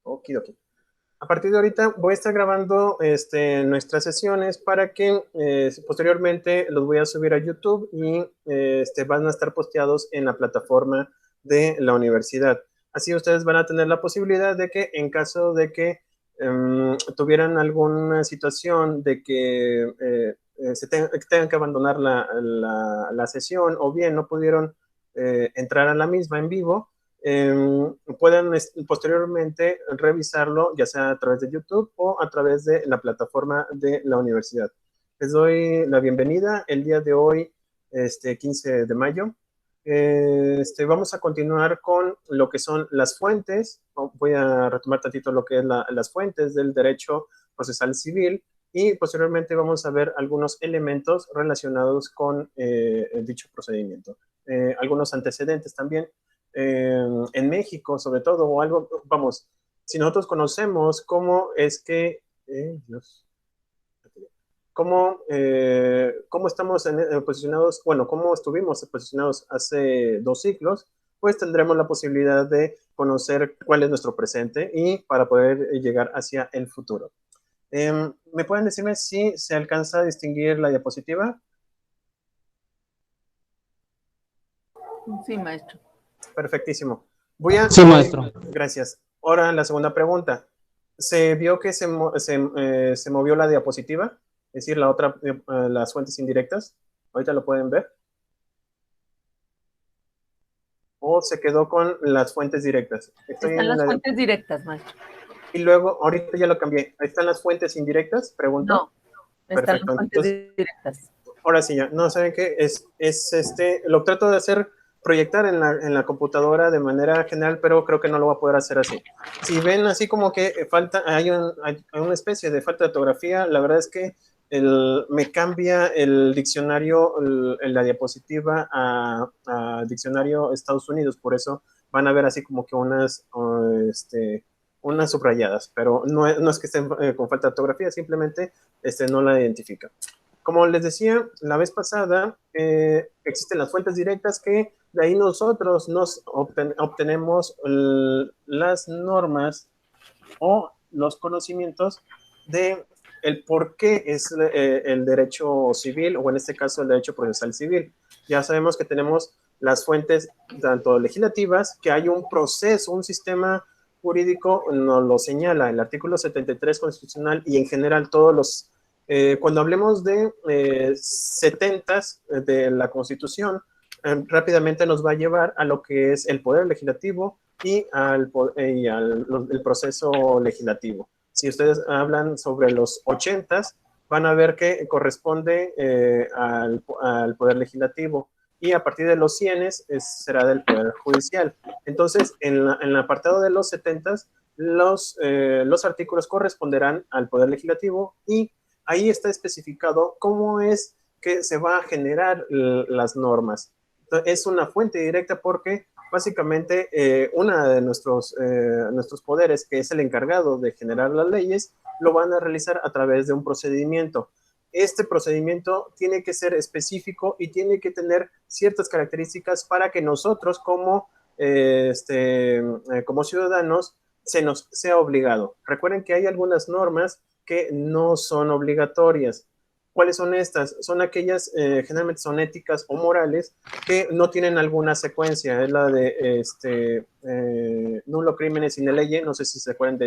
Okidoki. A partir de ahorita voy a estar grabando nuestras sesiones para que posteriormente los voy a subir a YouTube y van a estar posteados en la plataforma de la universidad. Así ustedes van a tener la posibilidad de que en caso de que tuvieran alguna situación de que tengan que abandonar la sesión o bien no pudieron entrar a la misma en vivo, puedan posteriormente revisarlo, ya sea a través de YouTube o a través de la plataforma de la universidad. Les doy la bienvenida el día de hoy, 15 de mayo. Vamos a continuar con lo que son las fuentes. Voy a retomar tantito lo que es las fuentes del derecho procesal civil y posteriormente vamos a ver algunos elementos relacionados con dicho procedimiento. Algunos antecedentes también en México, sobre todo, o algo, vamos, si nosotros conocemos cómo es que, Dios, cómo estamos posicionados, bueno, cómo estuvimos posicionados hace 2 siglos, pues tendremos la posibilidad de conocer cuál es nuestro presente y para poder llegar hacia el futuro. ¿Me pueden decirme si se alcanza a distinguir la diapositiva? Sí, maestro. Perfectísimo. Sí, maestro. Gracias. Ahora la segunda pregunta. ¿Se vio que se movió la diapositiva? Es decir, las fuentes indirectas. Ahorita lo pueden ver. ¿O se quedó con las fuentes directas? Están las fuentes directas, maestro. Y luego, ahorita ya lo cambié. ¿Están las fuentes indirectas? Pregunto. No, están perfecto. las fuentes directas. Ahora sí ya. No, ¿saben qué? Lo trato de hacer proyectar en la computadora de manera general, pero creo que no lo voy a poder hacer así. Si ven así como que hay una especie de falta de ortografía, la verdad es que me cambia el diccionario, la diapositiva a diccionario Estados Unidos, por eso van a ver así como que unas subrayadas, pero no es que estén con falta de ortografía, simplemente no la identifica. Como les decía la vez pasada, existen las fuentes directas que de ahí nosotros nos obtenemos las normas o los conocimientos de el por qué es el derecho civil o en este caso el derecho procesal civil. Ya sabemos que tenemos las fuentes tanto legislativas, que hay un proceso, un sistema jurídico, nos lo señala el artículo 73 constitucional y en general todos los cuando hablemos de 70s de la Constitución, rápidamente nos va a llevar a lo que es el poder legislativo y el proceso legislativo. Si ustedes hablan sobre los 80s, van a ver que corresponde al poder legislativo y a partir de los 100s será del poder judicial. Entonces, en el apartado de los 70s, los artículos corresponderán al poder legislativo y ahí está especificado cómo es que se va a generar las normas. Es una fuente directa porque básicamente una de nuestros poderes, que es el encargado de generar las leyes, lo van a realizar a través de un procedimiento. Este procedimiento tiene que ser específico y tiene que tener ciertas características para que nosotros como ciudadanos se nos sea obligado. Recuerden que hay algunas normas que no son obligatorias. ¿Cuáles son estas? Son aquellas, generalmente son éticas o morales, que no tienen alguna secuencia. Es la de nulo crimen sine lege, no sé si se acuerdan de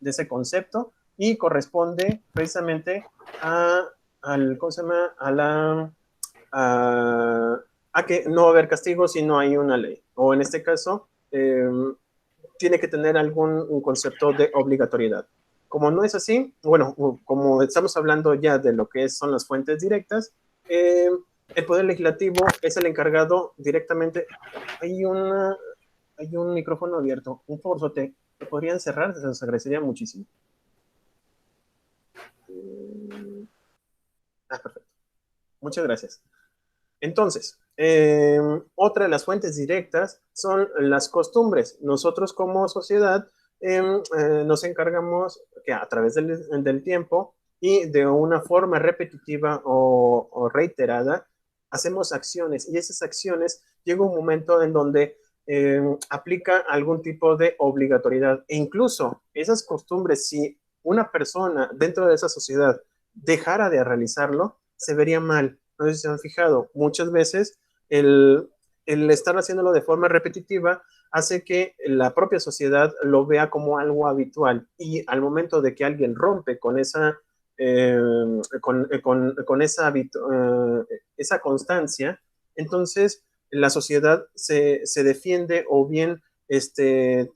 ese concepto, y corresponde precisamente ¿cómo se llama? A que no va a haber castigo si no hay una ley. O en este caso, tiene que tener un concepto de obligatoriedad. Como no es así, bueno, como estamos hablando ya de lo que son las fuentes directas, el Poder Legislativo es el encargado directamente. Hay un micrófono abierto, un favorzote, ¿lo podrían cerrar? Se nos agradecería muchísimo. Perfecto. Muchas gracias. Entonces, otra de las fuentes directas son las costumbres. Nosotros como sociedad nos encargamos que a través del tiempo y de una forma repetitiva o reiterada, hacemos acciones y esas acciones llega un momento en donde aplica algún tipo de obligatoriedad. E incluso esas costumbres, si una persona dentro de esa sociedad dejara de realizarlo, se vería mal. No sé si se han fijado, muchas veces el estar haciéndolo de forma repetitiva hace que la propia sociedad lo vea como algo habitual, y al momento de que alguien rompe con esa, con esa constancia, entonces la sociedad se defiende, o bien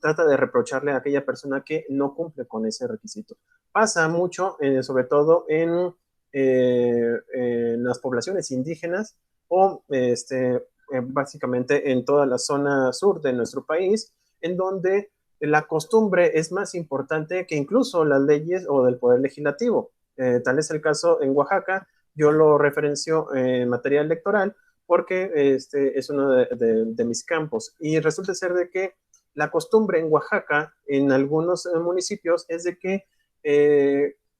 trata de reprocharle a aquella persona que no cumple con ese requisito. Pasa mucho, sobre todo en las poblaciones indígenas, o básicamente en toda la zona sur de nuestro país, en donde la costumbre es más importante que incluso las leyes o del poder legislativo. Tal es el caso en Oaxaca. Yo lo referencio en materia electoral porque es uno de mis campos, y resulta ser de que la costumbre en Oaxaca, en algunos municipios, es de que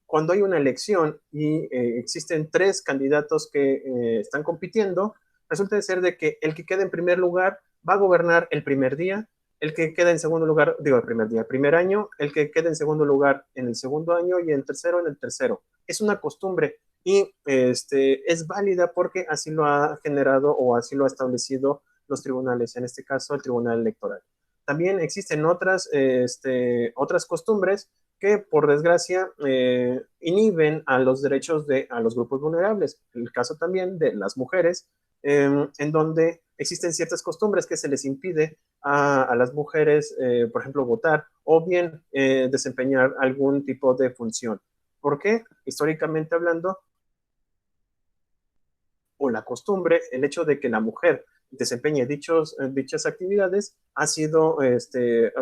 cuando hay una elección y existen tres candidatos que están compitiendo, resulta ser de que el que queda en primer lugar va a gobernar el primer día, el que queda en segundo lugar, digo el primer día, el primer año, el que queda en segundo lugar en el segundo año, y el tercero en el tercero. Es una costumbre, y es válida porque así lo ha generado o así lo ha establecido los tribunales, en este caso el Tribunal Electoral. También existen otras costumbres que, por desgracia, inhiben a los derechos a los grupos vulnerables. El caso también de las mujeres, en donde existen ciertas costumbres que se les impide a las mujeres, por ejemplo, votar, o bien desempeñar algún tipo de función. ¿Por qué? Históricamente hablando, o la costumbre, el hecho de que la mujer desempeñe dichas actividades ha sido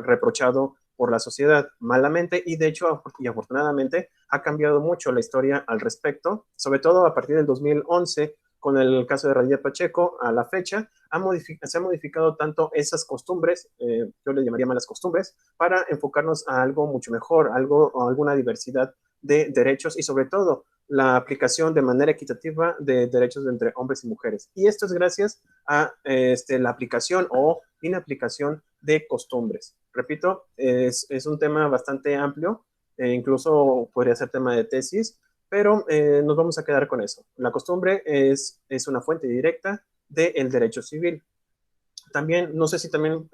reprochado por la sociedad malamente, y de hecho y afortunadamente ha cambiado mucho la historia al respecto, sobre todo a partir del 2011 con el caso de Radilla Pacheco. A la fecha se han modificado tanto esas costumbres, yo le llamaría malas costumbres, para enfocarnos a algo mucho mejor, alguna diversidad de derechos, y sobre todo la aplicación de manera equitativa de derechos entre hombres y mujeres. Y esto es gracias a la aplicación o inaplicación de costumbres. Repito, es un tema bastante amplio, incluso podría ser tema de tesis, pero nos vamos a quedar con eso. La costumbre es una fuente directa del derecho civil. También, no sé si también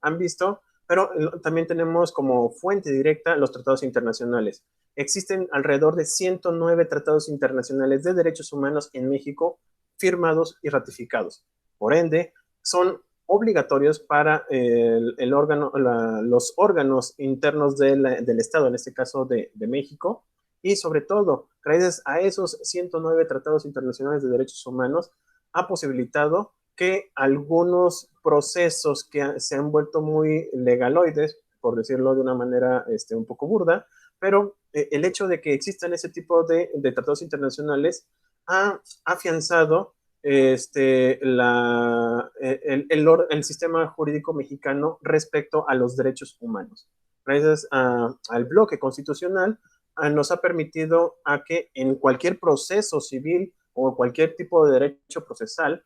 han visto, pero también tenemos como fuente directa los tratados internacionales. Existen alrededor de 109 tratados internacionales de derechos humanos en México, firmados y ratificados. Por ende, son obligatorios para los órganos internos del Estado, en este caso de México, y sobre todo, gracias a esos 109 tratados internacionales de derechos humanos, ha posibilitado que algunos procesos que se han vuelto muy legaloides, por decirlo de una manera un poco burda, pero el hecho de que existan ese tipo de tratados internacionales ha afianzado el sistema jurídico mexicano respecto a los derechos humanos. Gracias al bloque constitucional, nos ha permitido a que en cualquier proceso civil o cualquier tipo de derecho procesal,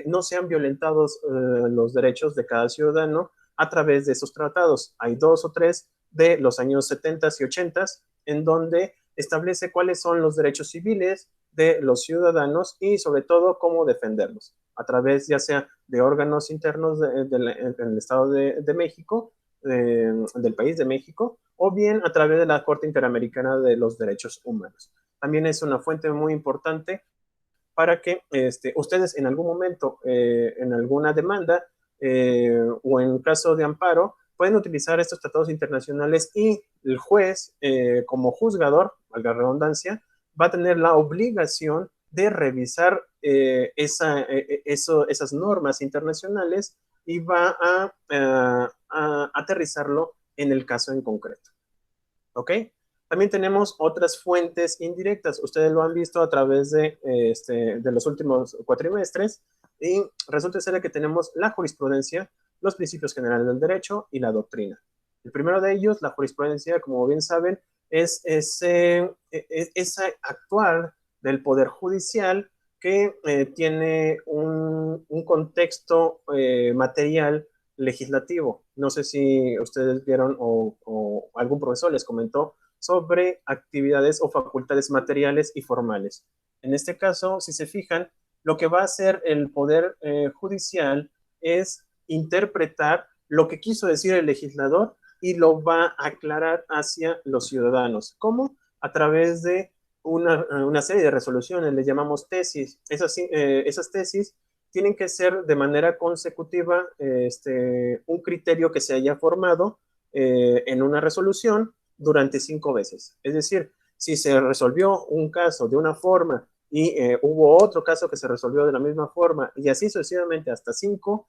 no sean violentados los derechos de cada ciudadano a través de esos tratados. Hay dos o tres de los años 70 y 80 en donde establece cuáles son los derechos civiles de los ciudadanos, y sobre todo cómo defenderlos a través ya sea de órganos internos del Estado de México, del país de México, o bien a través de la Corte Interamericana de los Derechos Humanos. También es una fuente muy importante para que ustedes en algún momento, en alguna demanda o en caso de amparo, pueden utilizar estos tratados internacionales, y el juez, como juzgador, valga la redundancia, va a tener la obligación de revisar esas normas internacionales, y va a aterrizarlo en el caso en concreto. ¿Ok? También tenemos otras fuentes indirectas. Ustedes lo han visto a través de los últimos cuatrimestres, y resulta ser que tenemos la jurisprudencia, los principios generales del derecho y la doctrina. El primero de ellos, la jurisprudencia, como bien saben, es ese actuar del Poder Judicial que tiene un contexto material legislativo. No sé si ustedes vieron o algún profesor les comentó sobre actividades o facultades materiales y formales. En este caso, si se fijan, lo que va a hacer el Poder Judicial es interpretar lo que quiso decir el legislador y lo va a aclarar hacia los ciudadanos. ¿Cómo? A través de una serie de resoluciones, le llamamos tesis. Esas tesis tienen que ser de manera consecutiva un criterio que se haya formado en una resolución durante 5 veces. Es decir, si se resolvió un caso de una forma y hubo otro caso que se resolvió de la misma forma y así sucesivamente hasta 5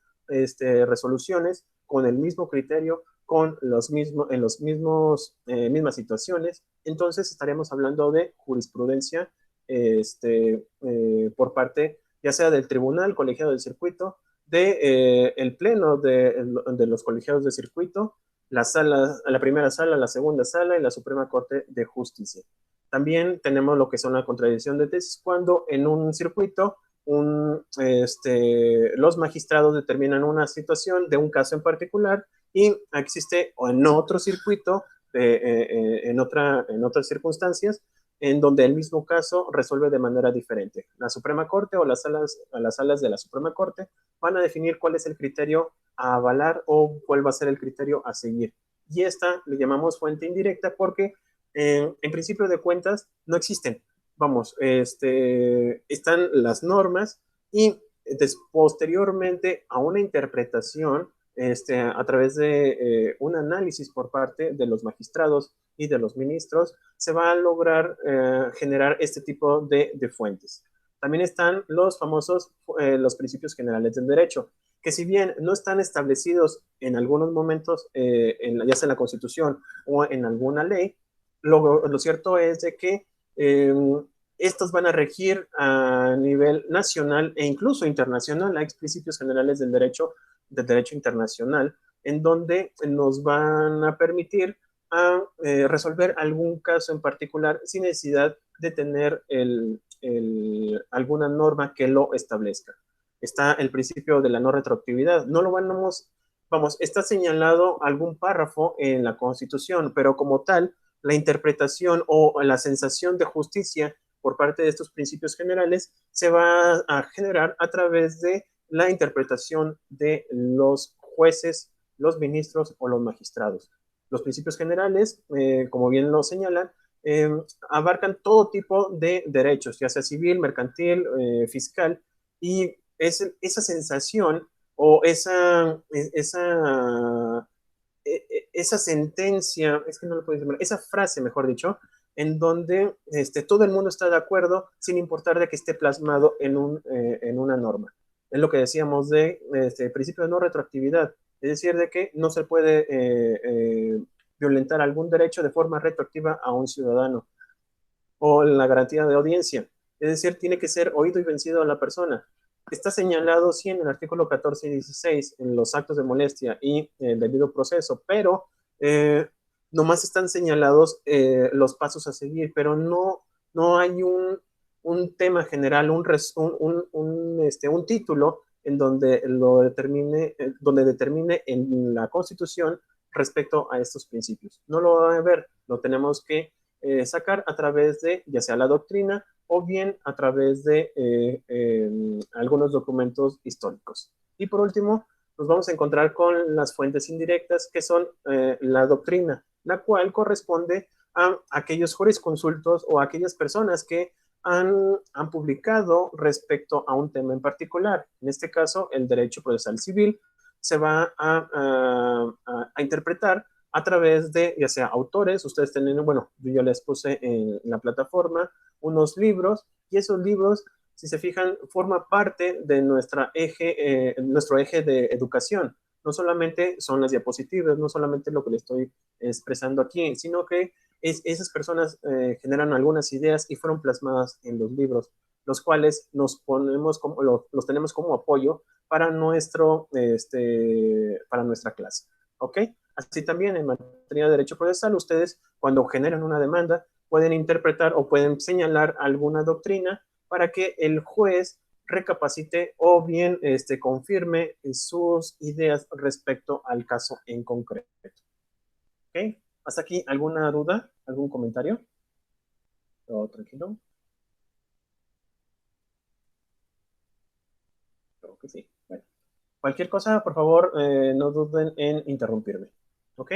resoluciones con el mismo criterio, con en los mismas situaciones, entonces estaremos hablando de jurisprudencia por parte ya sea del tribunal colegiado del circuito, de el pleno de los colegiados de circuito, la primera sala, la segunda sala y la Suprema Corte de Justicia. También tenemos lo que son la contradicción de tesis cuando en un circuito los magistrados determinan una situación de un caso en particular y existe o en otro circuito, en otras circunstancias, en donde el mismo caso resuelve de manera diferente. La Suprema Corte o las salas de la Suprema Corte van a definir cuál es el criterio a avalar o cuál va a ser el criterio a seguir. Y esta le llamamos fuente indirecta porque en principio de cuentas no existen. Vamos, están las normas y posteriormente a una interpretación a través de un análisis por parte de los magistrados y de los ministros, se va a lograr generar este tipo de fuentes. También están los famosos, los principios generales del derecho, que si bien no están establecidos en algunos momentos, ya sea en la Constitución o en alguna ley, lo cierto es de que estos van a regir a nivel nacional e incluso internacional. Hay principios generales del derecho internacional, en donde nos van a permitir a resolver algún caso en particular sin necesidad de tener alguna norma que lo establezca. Está el principio de la no retroactividad. No lo vamos, está señalado algún párrafo en la Constitución, pero como tal, la interpretación o la sensación de justicia por parte de estos principios generales se va a generar a través de la interpretación de los jueces, los ministros o los magistrados. Los principios generales, como bien lo señalan, abarcan todo tipo de derechos, ya sea civil, mercantil, fiscal, y esa sensación o esa sentencia, es que no lo puedo decir, esa frase, mejor dicho, en donde todo el mundo está de acuerdo sin importar de que esté plasmado en una norma. Es lo que decíamos de principio de no retroactividad, es decir, de que no se puede violentar algún derecho de forma retroactiva a un ciudadano, o la garantía de audiencia, es decir, tiene que ser oído y vencido a la persona. Está señalado, sí, en el artículo 14 y 16, en los actos de molestia y el debido proceso, pero nomás están señalados los pasos a seguir, pero no hay un tema general, un título en donde donde determine en la Constitución respecto a estos principios. No lo va a ver, lo tenemos que sacar a través de ya sea la doctrina o bien a través de algunos documentos históricos. Y por último, nos vamos a encontrar con las fuentes indirectas, que son la doctrina, la cual corresponde a aquellos jurisconsultos o a aquellas personas que han publicado respecto a un tema en particular. En este caso, el derecho procesal civil se va a interpretar a través de, ya sea autores, ustedes tienen, bueno, yo les puse en la plataforma unos libros, y esos libros, si se fijan, forma parte de nuestro eje de educación. No solamente son las diapositivas, no solamente lo que le estoy expresando aquí, sino que esas personas generan algunas ideas y fueron plasmadas en los libros, los cuales los tenemos como apoyo para para nuestra clase. ¿Ok? Así también en materia de derecho procesal, ustedes cuando generan una demanda pueden interpretar o pueden señalar alguna doctrina para que el juez recapacite o bien confirme sus ideas respecto al caso en concreto. ¿Ok? ¿Hasta aquí alguna duda? ¿Algún comentario? ¿Todo tranquilo? Creo que sí. Bueno, cualquier cosa, por favor, no duden en interrumpirme. ¿Ok?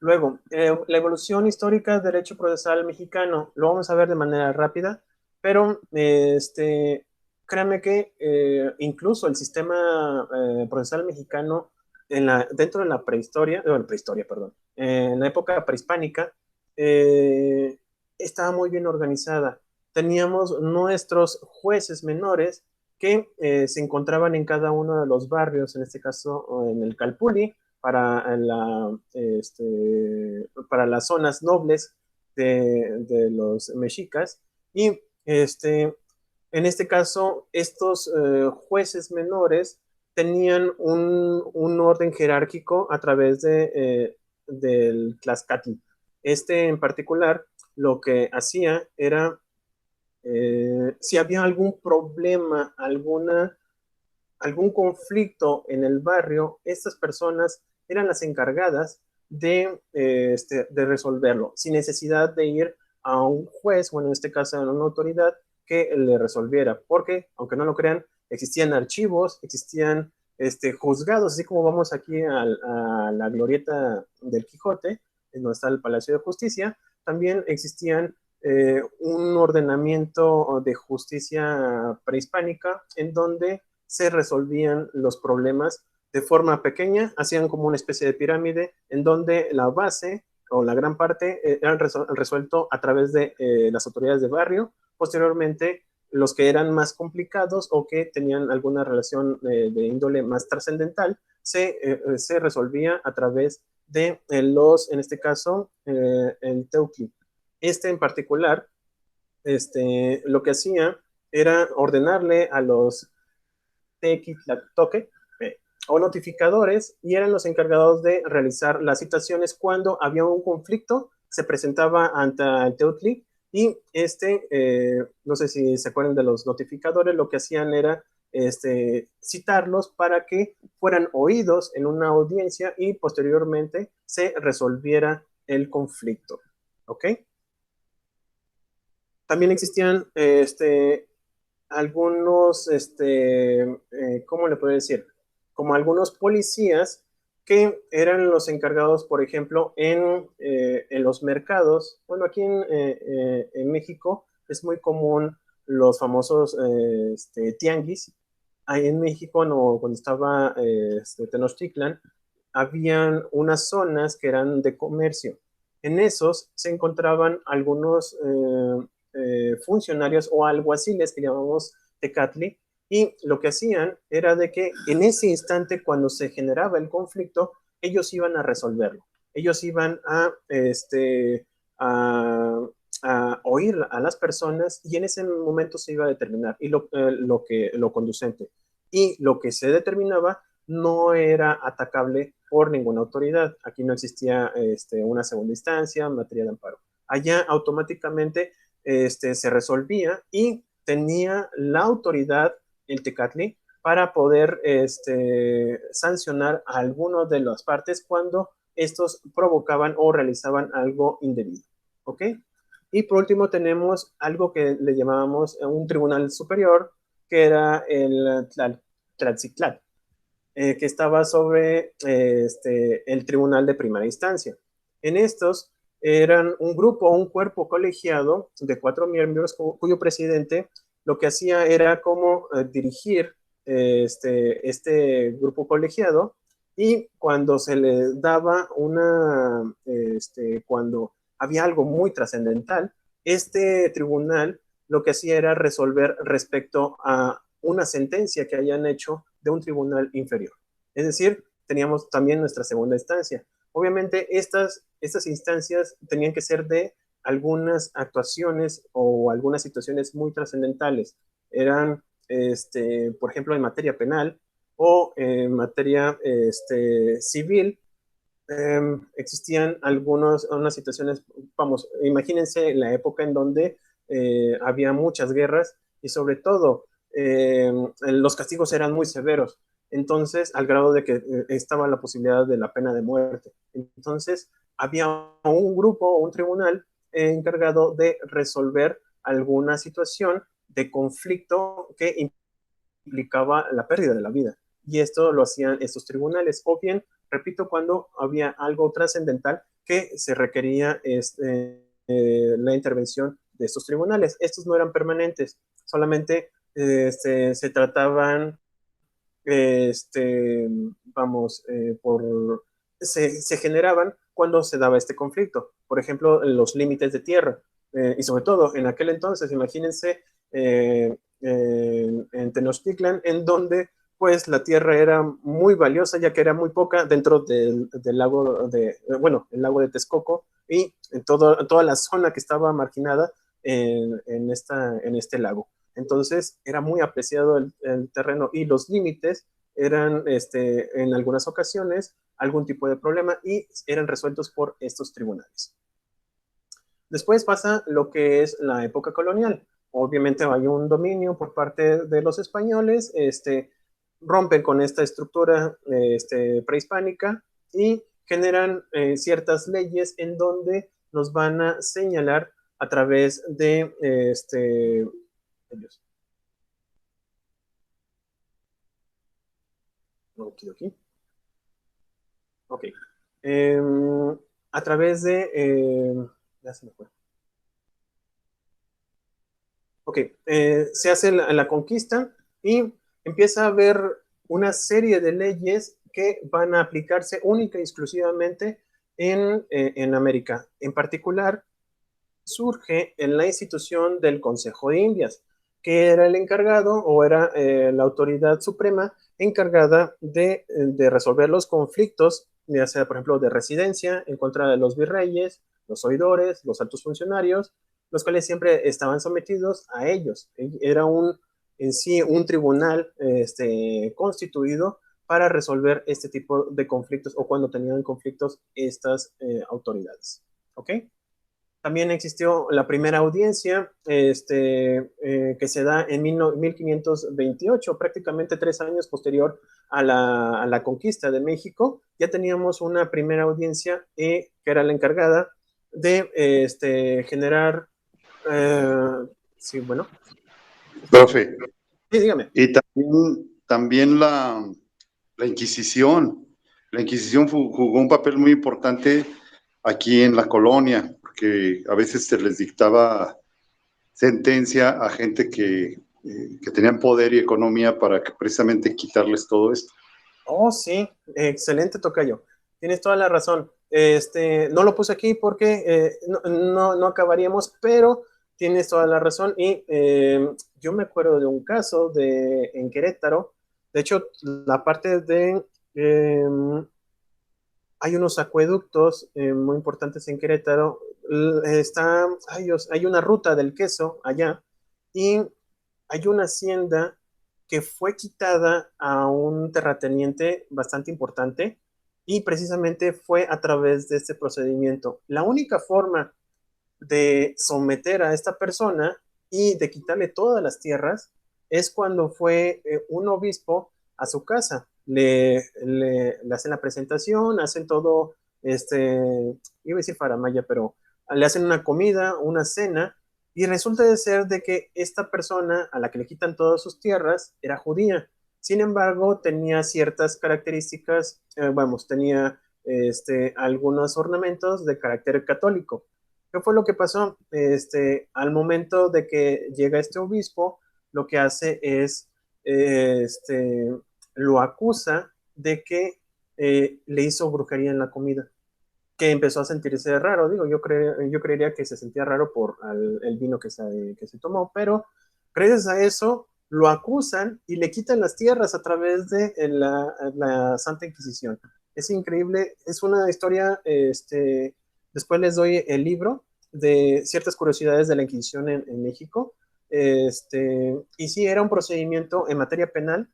Luego, la evolución histórica del derecho procesal mexicano. Lo vamos a ver de manera rápida, pero créanme que incluso el sistema procesal mexicano dentro de la prehistoria, perdón, en la época prehispánica, eh, estaba muy bien organizada. Teníamos nuestros jueces menores que se encontraban en cada uno de los barrios, en este caso en el Calpulli, para las zonas nobles de los mexicas. Y en este caso, estos jueces menores tenían un orden jerárquico a través del Tlaxcatl. En particular, lo que hacía era, si había algún problema, algún conflicto en el barrio, estas personas eran las encargadas de resolverlo, sin necesidad de ir a un juez, bueno, en este caso a una autoridad que le resolviera, porque, aunque no lo crean, existían archivos, existían juzgados, así como vamos aquí a la glorieta del Quijote, en donde está el Palacio de Justicia, también existían un ordenamiento de justicia prehispánica en donde se resolvían los problemas de forma pequeña, hacían como una especie de pirámide en donde la base o la gran parte eran resuelto a través de las autoridades de barrio. Posteriormente, los que eran más complicados o que tenían alguna relación de índole más trascendental, se resolvía a través de en este caso, el Teucli. En particular, lo que hacía era ordenarle a los Tequitlatoque o notificadores, y eran los encargados de realizar las citaciones cuando había un conflicto, se presentaba ante el Teutli y no sé si se acuerdan de los notificadores, lo que hacían era citarlos para que fueran oídos en una audiencia y posteriormente se resolviera el conflicto. ¿Ok? También existían algunos, ¿cómo le puedo decir? Como algunos policías que eran los encargados, por ejemplo, en los mercados. Bueno, aquí en México es muy común los famosos tianguis. Ahí en México, no, cuando estaba Tenochtitlan, habían unas zonas que eran de comercio. En esos se encontraban algunos funcionarios o alguaciles que llamamos tecatli, y lo que hacían era de que en ese instante, cuando se generaba el conflicto, ellos iban a resolverlo. Ellos iban a, a oír a las personas y en ese momento se iba a determinar y lo conducente. Y lo que se determinaba no era atacable por ninguna autoridad. Aquí no existía una segunda instancia, materia de amparo. Allá automáticamente se resolvía y tenía la autoridad el Tecatli para poder sancionar a alguno de las partes cuando estos provocaban o realizaban algo indebido. ¿Ok? Y por último tenemos algo que le llamábamos un tribunal superior, que era el Tlaxcatl, que estaba sobre el tribunal de primera instancia. En estos eran un grupo, un cuerpo colegiado de 4 miembros cuyo presidente lo que hacía era como dirigir este grupo colegiado, y cuando se le daba cuando había algo muy trascendental, este tribunal lo que hacía era resolver respecto a una sentencia que hayan hecho de un tribunal inferior. Es decir, teníamos también nuestra segunda instancia. Obviamente, estas instancias tenían que ser de algunas actuaciones o algunas situaciones muy trascendentales. Eran, por ejemplo, en materia penal o en materia civil. Existían unas situaciones, vamos, imagínense la época en donde había muchas guerras y sobre todo los castigos eran muy severos. Entonces, al grado de que estaba la posibilidad de la pena de muerte. Entonces, había un grupo, un tribunal encargado de resolver alguna situación de conflicto que implicaba la pérdida de la vida. Y esto lo hacían estos tribunales. O bien, repito, cuando había algo trascendental que se requería la intervención de estos tribunales. Estos no eran permanentes, solamente se trataban vamos, se generaban cuando se daba este conflicto. Por ejemplo, los límites de tierra. Y sobre todo, en aquel entonces, imagínense, en Tenochtitlan, en donde pues la tierra era muy valiosa, ya que era muy poca dentro del lago bueno, el lago de Texcoco y en toda la zona que estaba marginada en este lago. Entonces era muy apreciado el terreno y los límites eran en algunas ocasiones algún tipo de problema y eran resueltos por estos tribunales. Después pasa lo que es la época colonial. Obviamente hay un dominio por parte de los españoles, rompen con esta estructura prehispánica y generan ciertas leyes en donde nos van a señalar a través de Okidoki. Ok. A través de... ya se me fue. Ok. Se hace la conquista y empieza a haber una serie de leyes que van a aplicarse única y exclusivamente en América. En particular, surge en la institución del Consejo de Indias, que era el encargado o era la autoridad suprema encargada de resolver los conflictos, ya sea, por ejemplo, de residencia en contra de los virreyes, los oidores, los altos funcionarios, los cuales siempre estaban sometidos a ellos. Era en sí un tribunal constituido para resolver este tipo de conflictos o cuando tenían conflictos estas autoridades. ¿Ok? También existió la primera audiencia que se da en 1528, prácticamente 3 años posterior a la conquista de México. Ya teníamos una primera audiencia que era la encargada de generar... sí, bueno. Profe. Sí, dígame. Y también la Inquisición. La Inquisición jugó un papel muy importante aquí en la colonia, porque a veces se les dictaba sentencia a gente que tenían poder y economía para que precisamente quitarles todo esto. Oh, sí, excelente, tocayo. Tienes toda la razón. No lo puse aquí porque no acabaríamos, pero tienes toda la razón. Y yo me acuerdo de un caso en Querétaro. De hecho, la parte de hay unos acueductos muy importantes en Querétaro. Hay una ruta del queso allá y hay una hacienda que fue quitada a un terrateniente bastante importante y precisamente fue a través de este procedimiento. La única forma de someter a esta persona y de quitarle todas las tierras es cuando fue un obispo a su casa. Le hacen la presentación, hacen todo, iba a decir faramaya, pero le hacen una comida, una cena, y resulta de ser de que esta persona a la que le quitan todas sus tierras era judía. Sin embargo, tenía ciertas características, vamos, tenía algunos ornamentos de carácter católico. ¿Qué fue lo que pasó? Al momento de que llega este obispo, lo que hace es, lo acusa de que le hizo brujería en la comida, que empezó a sentirse raro. Digo, yo creería que se sentía raro por el vino que se tomó, pero gracias a eso lo acusan y le quitan las tierras a través de la Santa Inquisición. Es increíble, es una historia, después les doy el libro de ciertas curiosidades de la Inquisición en México. Y sí, era un procedimiento en materia penal.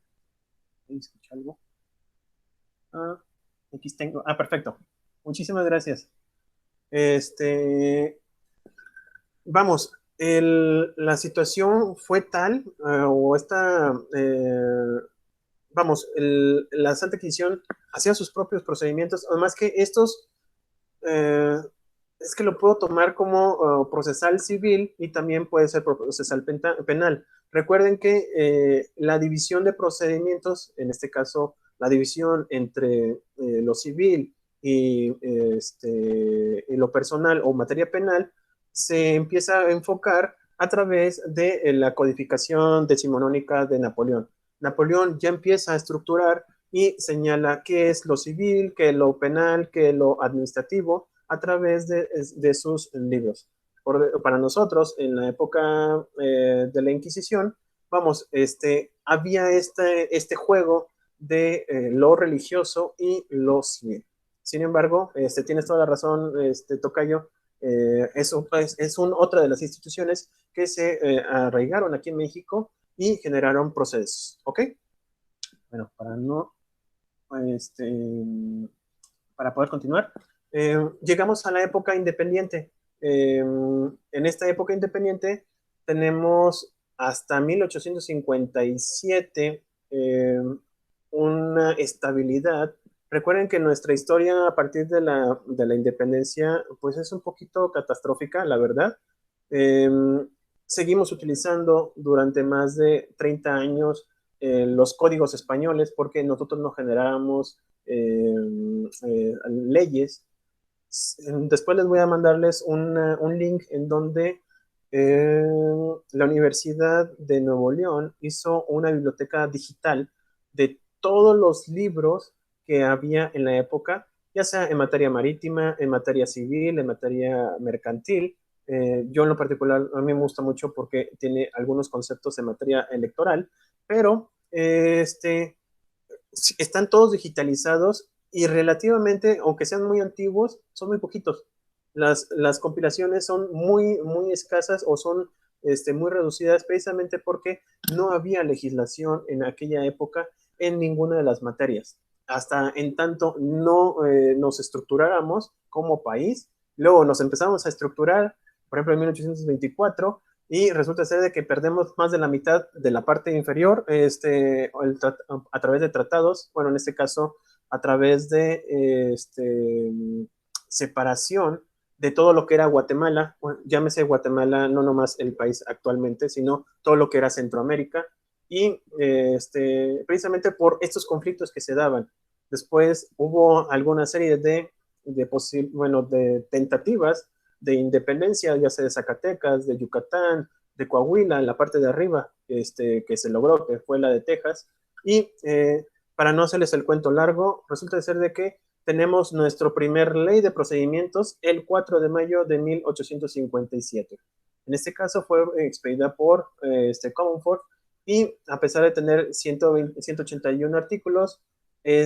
¿Escucha algo? Aquí tengo. Perfecto. Muchísimas gracias. Vamos, la situación fue tal, o esta, vamos, la Santa Inquisición hacía sus propios procedimientos, además que estos, eh, es que lo puedo tomar como procesal civil y también puede ser procesal penal. Recuerden que la división de procedimientos, en este caso, la división entre lo civil y lo personal o materia penal, se empieza a enfocar a través de la codificación decimonónica de Napoleón. Napoleón ya empieza a estructurar y señala qué es lo civil, qué es lo penal, qué es lo administrativo, a través de sus libros. Para nosotros, en la época de la Inquisición, vamos, había este juego de lo religioso y lo civil. Sin embargo, tienes toda la razón, Tocayo, es otra de las instituciones que se arraigaron aquí en México y generaron procesos, ¿ok? Bueno, este, para poder continuar, llegamos a la época independiente. En esta época independiente tenemos hasta 1857 una estabilidad. Recuerden que nuestra historia a partir de la independencia pues es un poquito catastrófica, la verdad. Eh, Seguimos utilizando durante más de 30 años los códigos españoles porque nosotros no generábamos leyes. Después les voy a mandarles un link en donde eh, la Universidad de Nuevo León hizo una biblioteca digital de todos los libros que había en la época, ya sea en materia marítima, en materia civil, en materia mercantil. Yo en lo particular, a mí me gusta mucho porque tiene algunos conceptos en materia electoral, pero están todos digitalizados y relativamente, aunque sean muy antiguos, son muy poquitos. Las compilaciones son muy, muy escasas o son muy reducidas precisamente porque no había legislación en aquella época en ninguna de las materias. Hasta en tanto no nos estructuráramos como país, luego nos empezamos a estructurar, por ejemplo, en 1824, y resulta ser de que perdemos más de la mitad de la parte inferior a través de tratados, bueno, en este caso a través de separación de todo lo que era Guatemala, bueno, llámese Guatemala no nomás el país actualmente, sino todo lo que era Centroamérica, y precisamente por estos conflictos que se daban. Después hubo alguna serie de tentativas de independencia, ya sea de Zacatecas, de Yucatán, de Coahuila, en la parte de arriba, que se logró, que fue la de Texas. Y para no hacerles el cuento largo, resulta ser de que tenemos nuestro primer ley de procedimientos el 4 de mayo de 1857. En este caso fue expedida por Comonfort y a pesar de tener 181 artículos,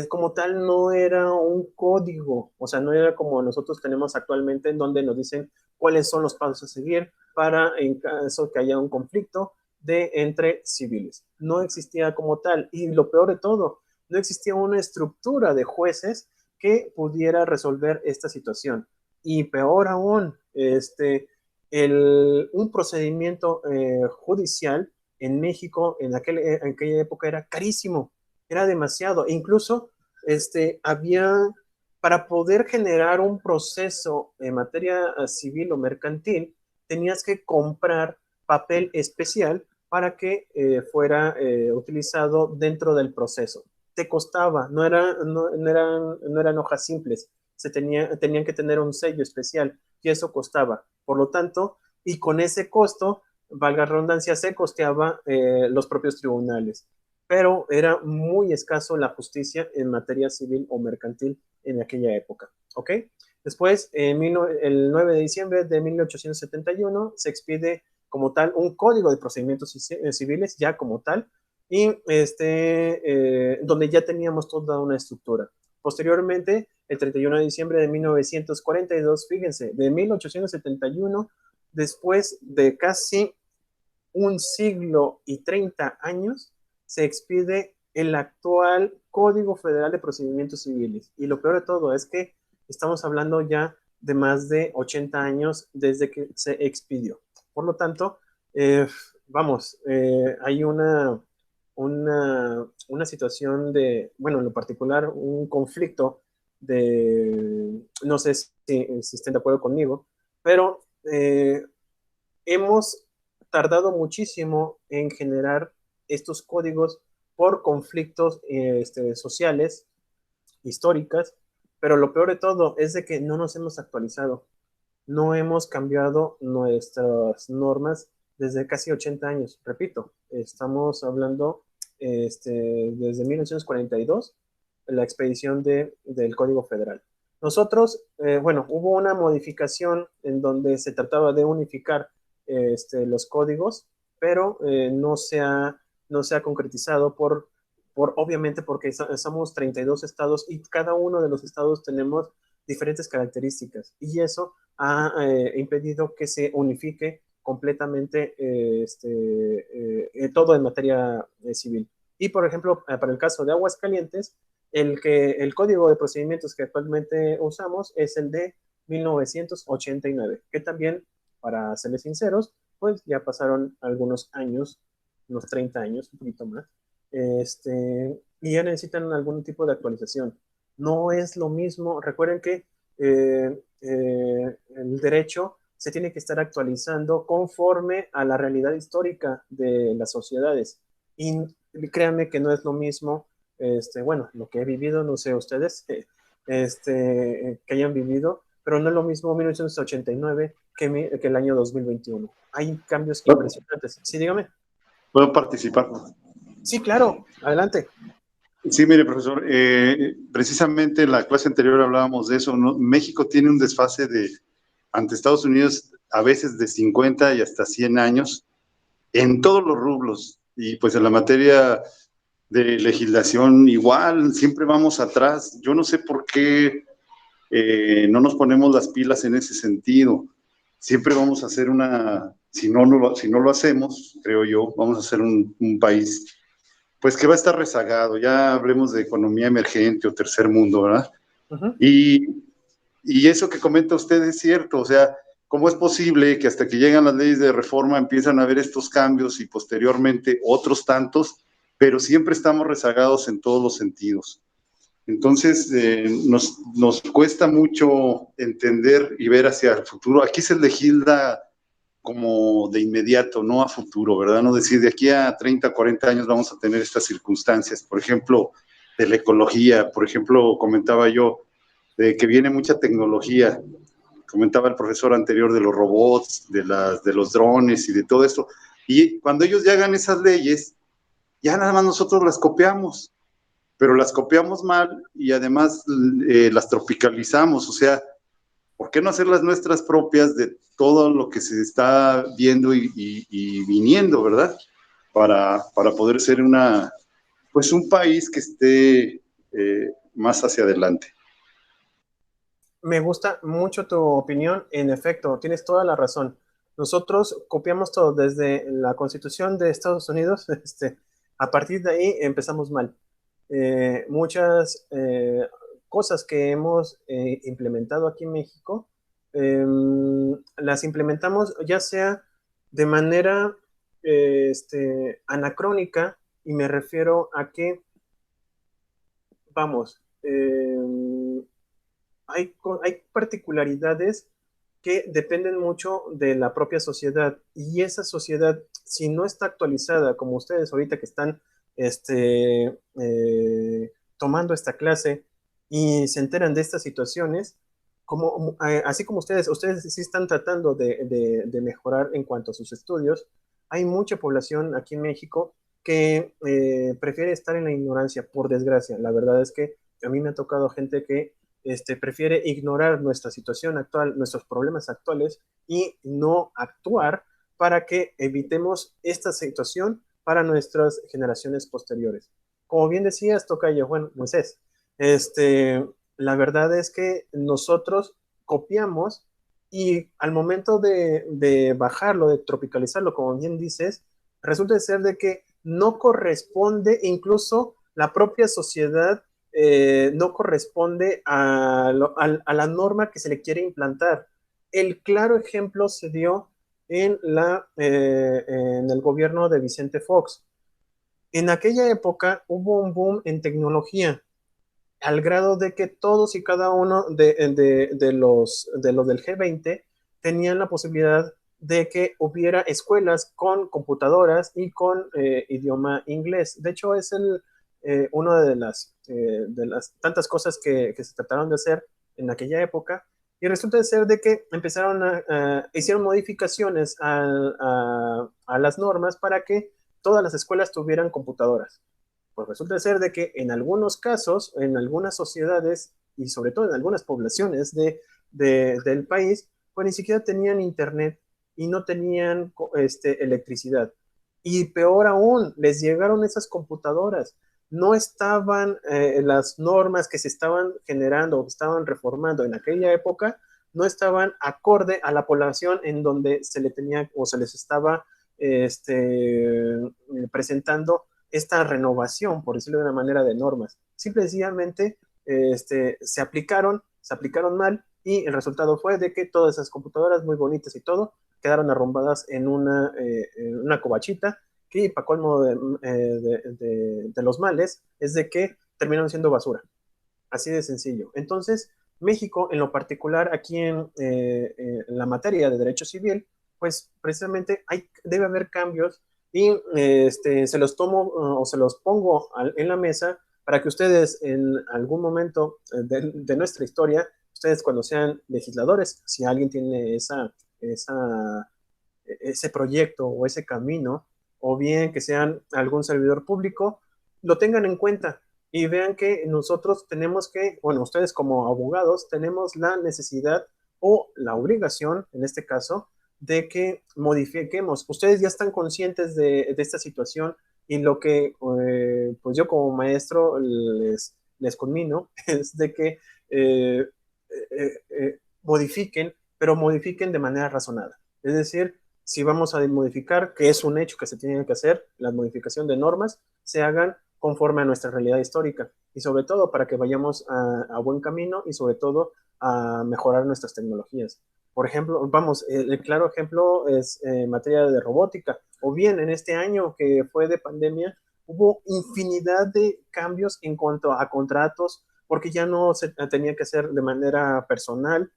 como tal no era un código, o sea, no era como nosotros tenemos actualmente en donde nos dicen cuáles son los pasos a seguir para en caso que haya un conflicto entre civiles. No existía como tal y lo peor de todo, no existía una estructura de jueces que pudiera resolver esta situación. Y peor aún, un procedimiento judicial en México en aquella época era carísimo, era demasiado. E incluso había, para poder generar un proceso en materia civil o mercantil, tenías que comprar papel especial para que fuera utilizado dentro del proceso. Te costaba, no eran hojas simples, tenían que tener un sello especial y eso costaba. Por lo tanto, y con ese costo, valga redundancia, se costeaba los propios tribunales. Pero era muy escaso la justicia en materia civil o mercantil en aquella época. ¿Ok? Después, el 9 de diciembre de 1871, se expide como tal un código de procedimientos civiles, ya como tal, y donde ya teníamos toda una estructura. Posteriormente, el 31 de diciembre de 1942, fíjense, de 1871, después de casi un siglo y 30 años, se expide el actual Código Federal de Procedimientos Civiles. Y lo peor de todo es que estamos hablando ya de más de 80 años desde que se expidió. Por lo tanto, vamos, hay una situación de, bueno, en lo particular, un conflicto de, no sé si estén de acuerdo conmigo, pero hemos tardado muchísimo en generar estos códigos por conflictos sociales, históricas, pero lo peor de todo es de que no nos hemos actualizado, no hemos cambiado nuestras normas desde casi 80 años. Repito, estamos hablando desde 1942, la expedición del Código Federal. Nosotros, bueno, hubo una modificación en donde se trataba de unificar los códigos, pero no se ha concretizado obviamente porque somos 32 estados y cada uno de los estados tenemos diferentes características y eso ha impedido que se unifique completamente todo en materia civil. Y por ejemplo, para el caso de Aguascalientes, el código de procedimientos que actualmente usamos es el de 1989, que también, para serles sinceros, pues ya pasaron algunos años, unos 30 años, un poquito más, y ya necesitan algún tipo de actualización. No es lo mismo, recuerden que el derecho se tiene que estar actualizando conforme a la realidad histórica de las sociedades. Y créanme que no es lo mismo, bueno, lo que he vivido, no sé ustedes, que hayan vivido, pero no es lo mismo 1989 que el año 2021. Hay cambios impresionantes. Sí, dígame. ¿Puedo participar? Sí, claro, adelante. Sí, mire, profesor, precisamente en la clase anterior hablábamos de eso, ¿no? México tiene un desfase ante Estados Unidos a veces de 50 y hasta 100 años en todos los rubros, y pues en la materia de legislación igual, siempre vamos atrás. Yo no sé por qué no nos ponemos las pilas en ese sentido. Siempre vamos a hacer si no lo hacemos, creo yo, vamos a ser un país pues que va a estar rezagado. Ya hablemos de economía emergente o tercer mundo, ¿verdad? Uh-huh. Y eso que comenta usted es cierto, o sea, ¿cómo es posible que hasta que llegan las leyes de reforma empiezan a haber estos cambios y posteriormente otros tantos, pero siempre estamos rezagados en todos los sentidos? Entonces, nos cuesta mucho entender y ver hacia el futuro. Aquí se legisla como de inmediato, no a futuro, ¿verdad? No decir, de aquí a 30, 40 años vamos a tener estas circunstancias. Por ejemplo, de la ecología, por ejemplo, comentaba yo, de que viene mucha tecnología, comentaba el profesor anterior de los robots, de los drones y de todo esto, y cuando ellos ya hagan esas leyes, ya nada más nosotros las copiamos, pero las copiamos mal y además las tropicalizamos, o sea, ¿por qué no hacer las nuestras propias de todo lo que se está viendo y viniendo, ¿verdad? Para poder ser pues un país que esté más hacia adelante. Me gusta mucho tu opinión. En efecto, tienes toda la razón. Nosotros copiamos todo desde la Constitución de Estados Unidos. A partir de ahí empezamos mal. Muchas cosas que hemos implementado aquí en México, las implementamos ya sea de manera anacrónica, y me refiero a que, vamos, hay particularidades que dependen mucho de la propia sociedad, y esa sociedad, si no está actualizada, como ustedes ahorita que están tomando esta clase y se enteran de estas situaciones, así como ustedes sí están tratando de mejorar en cuanto a sus estudios, hay mucha población aquí en México que prefiere estar en la ignorancia, por desgracia. La verdad es que a mí me ha tocado gente que prefiere ignorar nuestra situación actual, nuestros problemas actuales, y no actuar para que evitemos esta situación para nuestras generaciones posteriores. Como bien decías, tocayo, bueno, Moisés, la verdad es que nosotros copiamos, y al momento de bajarlo, de tropicalizarlo, como bien dices, resulta ser de que no corresponde, incluso la propia sociedad no corresponde a la norma que se le quiere implantar. El claro ejemplo se dio en el gobierno de Vicente Fox. En aquella época hubo un boom en tecnología, al grado de que todos y cada uno de los del G20 tenían la posibilidad de que hubiera escuelas con computadoras y con idioma inglés. De hecho, es una de las tantas cosas que se trataron de hacer en aquella época, y resulta de ser de que hicieron modificaciones a las normas para que todas las escuelas tuvieran computadoras. Pues resulta ser de que en algunos casos, en algunas sociedades y sobre todo en algunas poblaciones del país, pues ni siquiera tenían internet y no tenían electricidad. Y peor aún, les llegaron esas computadoras. No estaban las normas que se estaban generando o que estaban reformando en aquella época, no estaban acorde a la población en donde se le tenía o se les estaba presentando esta renovación, por decirlo de una manera, de normas. Simplemente se aplicaron mal, y el resultado fue de que todas esas computadoras muy bonitas y todo quedaron arrumbadas en una covachita, que para colmo de los males es de que terminaron siendo basura. Así de sencillo. Entonces, México, en lo particular, aquí en la materia de derecho civil, pues precisamente debe haber cambios, y se los tomo o se los pongo en la mesa para que ustedes en algún momento de nuestra historia, ustedes cuando sean legisladores, si alguien tiene ese proyecto o ese camino, o bien que sean algún servidor público, lo tengan en cuenta y vean que nosotros tenemos que, bueno, ustedes como abogados tenemos la necesidad o la obligación, en este caso, de que modifiquemos. Ustedes ya están conscientes de esta situación, y lo que pues yo como maestro les conmino es de que modifiquen, pero modifiquen de manera razonada. Es decir, si vamos a modificar, que es un hecho que se tiene que hacer, la modificación de normas, se hagan conforme a nuestra realidad histórica, y sobre todo para que vayamos a buen camino, y sobre todo a mejorar nuestras tecnologías. Por ejemplo, el claro ejemplo es en materia de robótica, o bien en este año que fue de pandemia, hubo infinidad de cambios en cuanto a contratos, porque ya no se tenía que hacer de manera personal.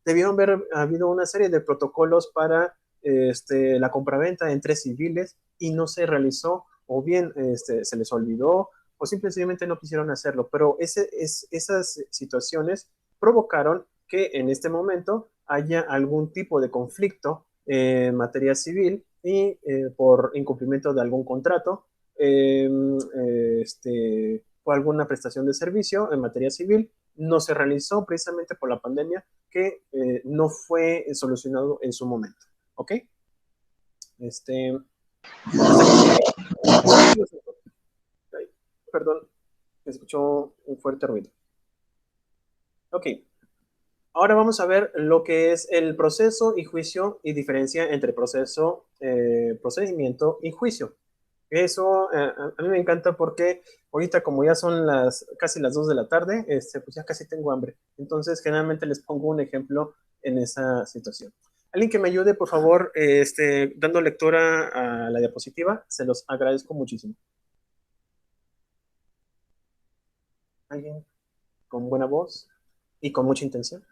Debieron haber habido una serie de protocolos para la compraventa entre civiles, y no se realizó, o bien se les olvidó, o simplemente no quisieron hacerlo. Pero esas situaciones provocaron que en este momento haya algún tipo de conflicto en materia civil, y por incumplimiento de algún contrato, o alguna prestación de servicio en materia civil, no se realizó precisamente por la pandemia, que no fue solucionado en su momento. ¿Ok? Perdón, me escuchó un fuerte ruido. Ok. Ahora vamos a ver lo que es el proceso y juicio, y diferencia entre procedimiento y juicio. Eso a mí me encanta, porque ahorita, como ya son casi las 2 de la tarde, pues ya casi tengo hambre. Entonces, generalmente les pongo un ejemplo en esa situación. Alguien que me ayude, por favor, dando lectura a la diapositiva, se los agradezco muchísimo. ¿Alguien con buena voz y con mucha intención?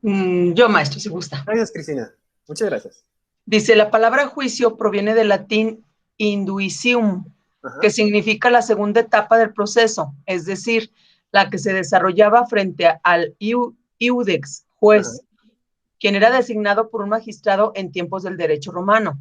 Yo, maestro, si gusta. Gracias, Cristina. Muchas gracias. Dice, la palabra juicio proviene del latín induicium, que significa la segunda etapa del proceso, es decir, la que se desarrollaba frente al iudex, juez, quien era designado por un magistrado en tiempos del derecho romano.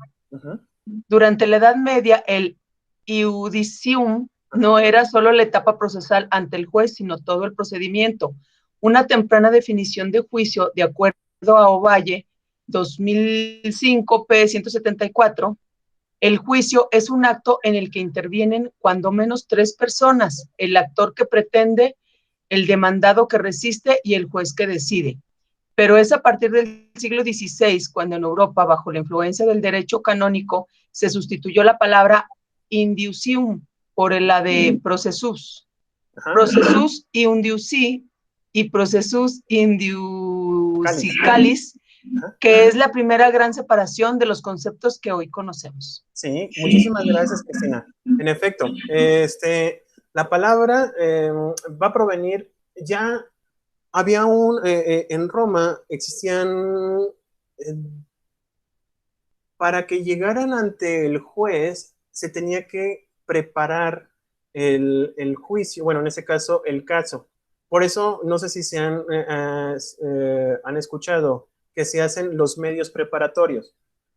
Durante la Edad Media, el iudicium no era solo la etapa procesal ante el juez, sino todo el procedimiento. Una temprana definición de juicio, de acuerdo a Ovalle, 2005, p. 174, el juicio es un acto en el que intervienen cuando menos 3 personas, el actor que pretende, el demandado que resiste y el juez que decide. Pero es a partir del siglo XVI cuando en Europa, bajo la influencia del derecho canónico, se sustituyó la palabra inducium por la de processus. Processus iundiuci y processus inducicalis que es la primera gran separación de los conceptos que hoy conocemos. Sí, muchísimas gracias, Cristina. En efecto, la palabra va a provenir, ya había en Roma existían, para que llegaran ante el juez, se tenía que preparar el juicio, bueno, en ese caso, el caso. Por eso, no sé si se han escuchado que se hacen los medios preparatorios.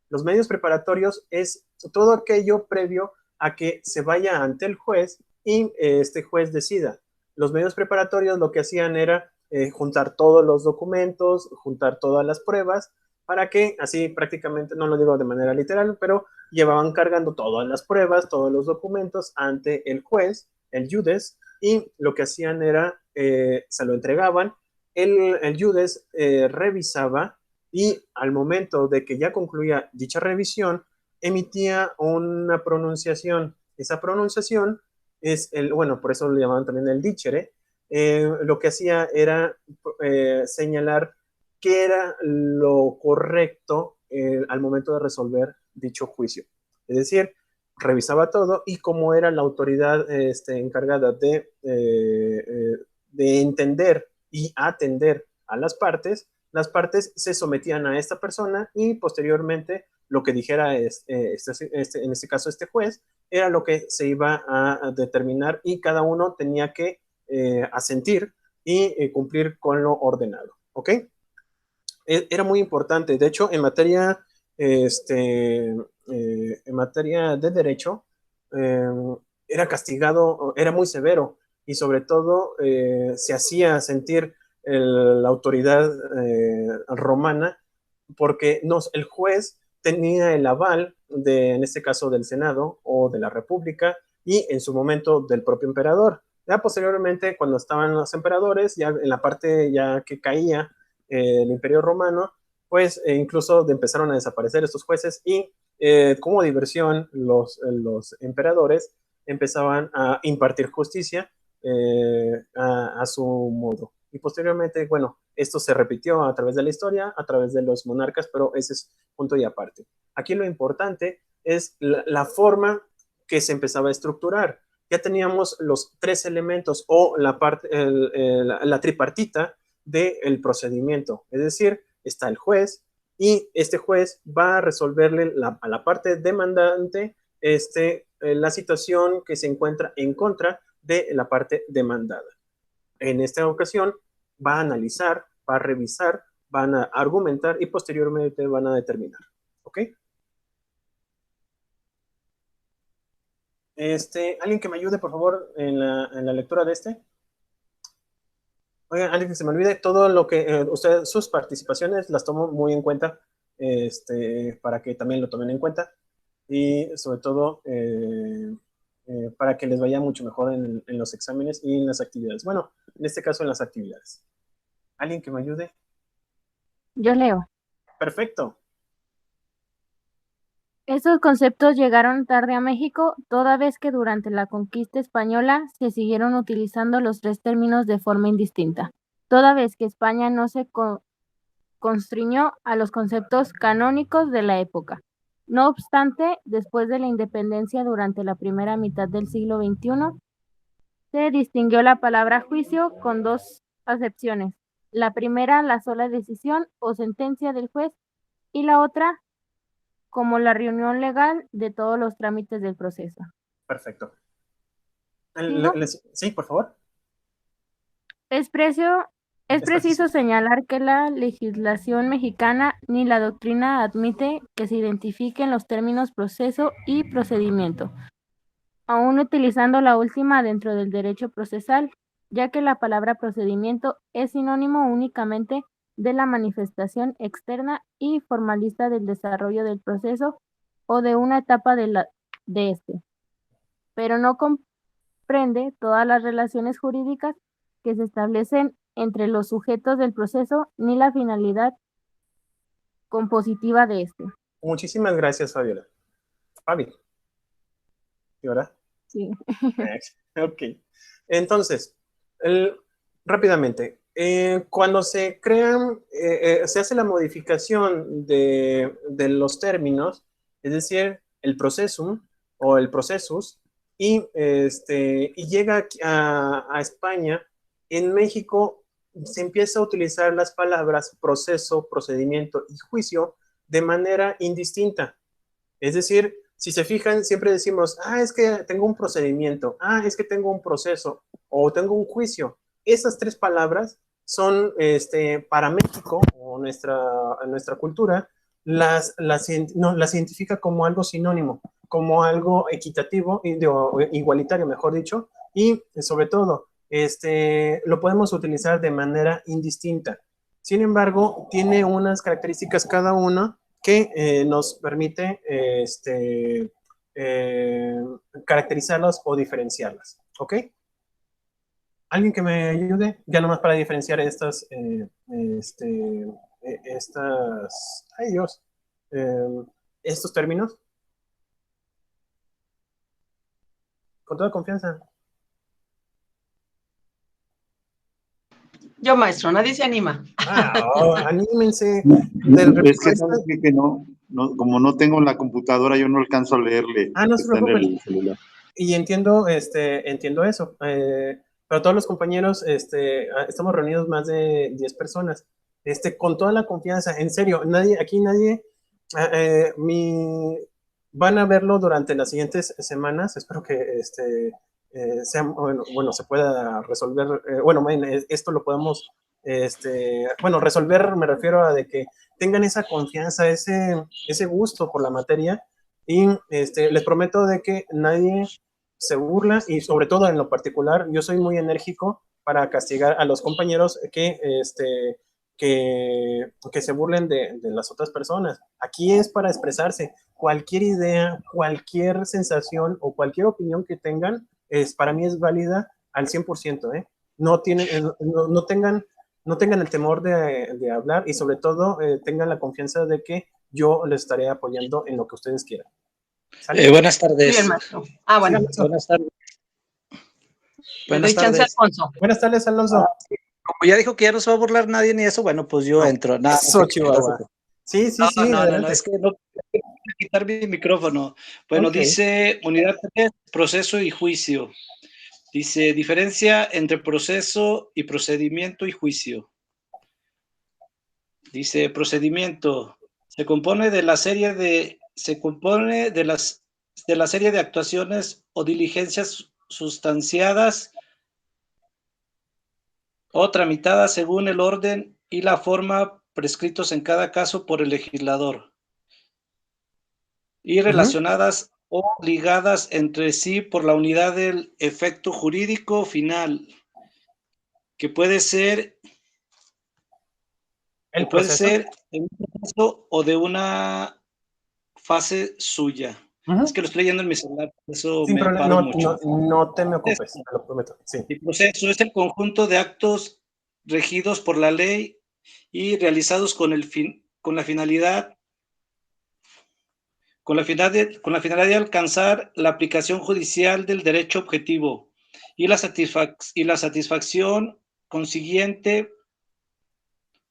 Los medios preparatorios es todo aquello previo a que se vaya ante el juez y este juez decida. Los medios preparatorios lo que hacían era juntar todos los documentos, juntar todas las pruebas, para que así prácticamente, no lo digo de manera literal, pero llevaban cargando todas las pruebas, todos los documentos ante el juez, el judes, y lo que hacían era, se lo entregaban, el judes revisaba, y al momento de que ya concluía dicha revisión, emitía una pronunciación. Esa pronunciación es bueno, por eso lo llamaban también el dicere. Lo que hacía era señalar qué era lo correcto al momento de resolver dicho juicio. Es decir, revisaba todo, y como era la autoridad encargada de entender y atender a las partes se sometían a esta persona, y posteriormente lo que dijera en este caso este juez era lo que se iba a determinar, y cada uno tenía que asentir y cumplir con lo ordenado. ¿Ok? Era muy importante. De hecho, en materia de derecho, era castigado, era muy severo, y sobre todo se hacía sentir la autoridad romana, porque el juez tenía el aval en este caso, del Senado o de la República, y en su momento del propio emperador. Ya posteriormente, cuando estaban los emperadores, ya en la parte ya que caía el Imperio Romano, pues incluso empezaron a desaparecer estos jueces, y como diversión los emperadores empezaban a impartir justicia a su modo. Y posteriormente, bueno, esto se repitió a través de la historia, a través de los monarcas, pero ese es punto y aparte. Aquí lo importante es la forma que se empezaba a estructurar. Ya teníamos los tres elementos, o la tripartita del procedimiento. Es decir, está el juez, y este juez va a resolverle a la parte demandante la situación que se encuentra en contra de la parte demandada. En esta ocasión va a analizar, va a revisar, van a argumentar, y posteriormente van a determinar. ¿Ok? ¿Alguien que me ayude, por favor, en la lectura de este? Oigan, antes que se me olvide, todo lo que ustedes, sus participaciones las tomo muy en cuenta, para que también lo tomen en cuenta, y sobre todo para que les vaya mucho mejor en los exámenes y en las actividades. Bueno, en este caso en las actividades. ¿Alguien que me ayude? Yo leo. Perfecto. Estos conceptos llegaron tarde a México, toda vez que durante la conquista española se siguieron utilizando los tres términos de forma indistinta, toda vez que España no se constriñó a los conceptos canónicos de la época. No obstante, después de la independencia durante la primera mitad del siglo XXI, se distinguió la palabra juicio con dos acepciones. La primera, la sola decisión o sentencia del juez, y la otra, como la reunión legal de todos los trámites del proceso. Perfecto. ¿Sigo? Sí, por favor. Es preciso señalar que la legislación mexicana ni la doctrina admite que se identifiquen los términos proceso y procedimiento, aún utilizando la última dentro del derecho procesal, ya que la palabra procedimiento es sinónimo únicamente de la manifestación externa y formalista del desarrollo del proceso o de una etapa de este, pero no comprende todas las relaciones jurídicas que se establecen entre los sujetos del proceso ni la finalidad compositiva de este. Muchísimas gracias, Fabiola. Fabi. ¿Sí, verdad? Sí. Ok. Entonces, rápidamente, Cuando se crean, se hace la modificación de los términos, es decir, el procesum o el procesus, y llega a España. En México se empieza a utilizar las palabras proceso, procedimiento y juicio de manera indistinta. Es decir, si se fijan, siempre decimos, es que tengo un procedimiento, es que tengo un proceso o tengo un juicio. Esas tres palabras son, para México o nuestra cultura, las identifica como algo sinónimo, como algo equitativo, igualitario, mejor dicho, y sobre todo, lo podemos utilizar de manera indistinta. Sin embargo, tiene unas características cada una que nos permite caracterizarlas o diferenciarlas. ¿Ok? ¿Alguien que me ayude? Ya nomás para diferenciar estas, ay Dios, estos términos. Con toda confianza. Yo, maestro, nadie se anima. Anímense. Es que sabes que no, como no tengo la computadora, yo no alcanzo a leerle. No se preocupen. Y entiendo eso. Pero todos los compañeros, estamos reunidos más de 10 personas. Con toda la confianza, en serio, nadie, van a verlo durante las siguientes semanas. Espero que se pueda resolver. Esto lo podemos, resolver, me refiero a de que tengan esa confianza, ese gusto por la materia. Y les prometo de que nadie se burla, y sobre todo en lo particular, yo soy muy enérgico para castigar a los compañeros que se burlen de las otras personas. Aquí es para expresarse. Cualquier idea, cualquier sensación o cualquier opinión que tengan, para mí es válida al 100%. No tengan el temor de hablar, y sobre todo tengan la confianza de que yo les estaré apoyando en lo que ustedes quieran. Buenas tardes. Bien, maestro. Bueno. Buenas tardes. Buenas tardes. Alfonso. Buenas tardes, Alonso. Como ya dijo que ya no se va a burlar nadie ni eso, bueno, pues yo entro. Eso, Chihuahua. Sí. No, es que no quiero quitar mi micrófono. Bueno, okay. Dice unidad 3, proceso y juicio. Dice diferencia entre proceso y procedimiento y juicio. Dice procedimiento. Se compone de la serie de actuaciones o diligencias sustanciadas o tramitadas según el orden y la forma prescritos en cada caso por el legislador, y relacionadas o ligadas entre sí por la unidad del efecto jurídico final, que puede ser en un proceso o de una fase suya. Es que lo estoy leyendo en mi celular, por eso sin me problema, paro mucho. No te me ocupes, te lo prometo. Sí. El proceso es el conjunto de actos regidos por la ley y realizados con la finalidad de alcanzar la aplicación judicial del derecho objetivo y la satisfacción consiguiente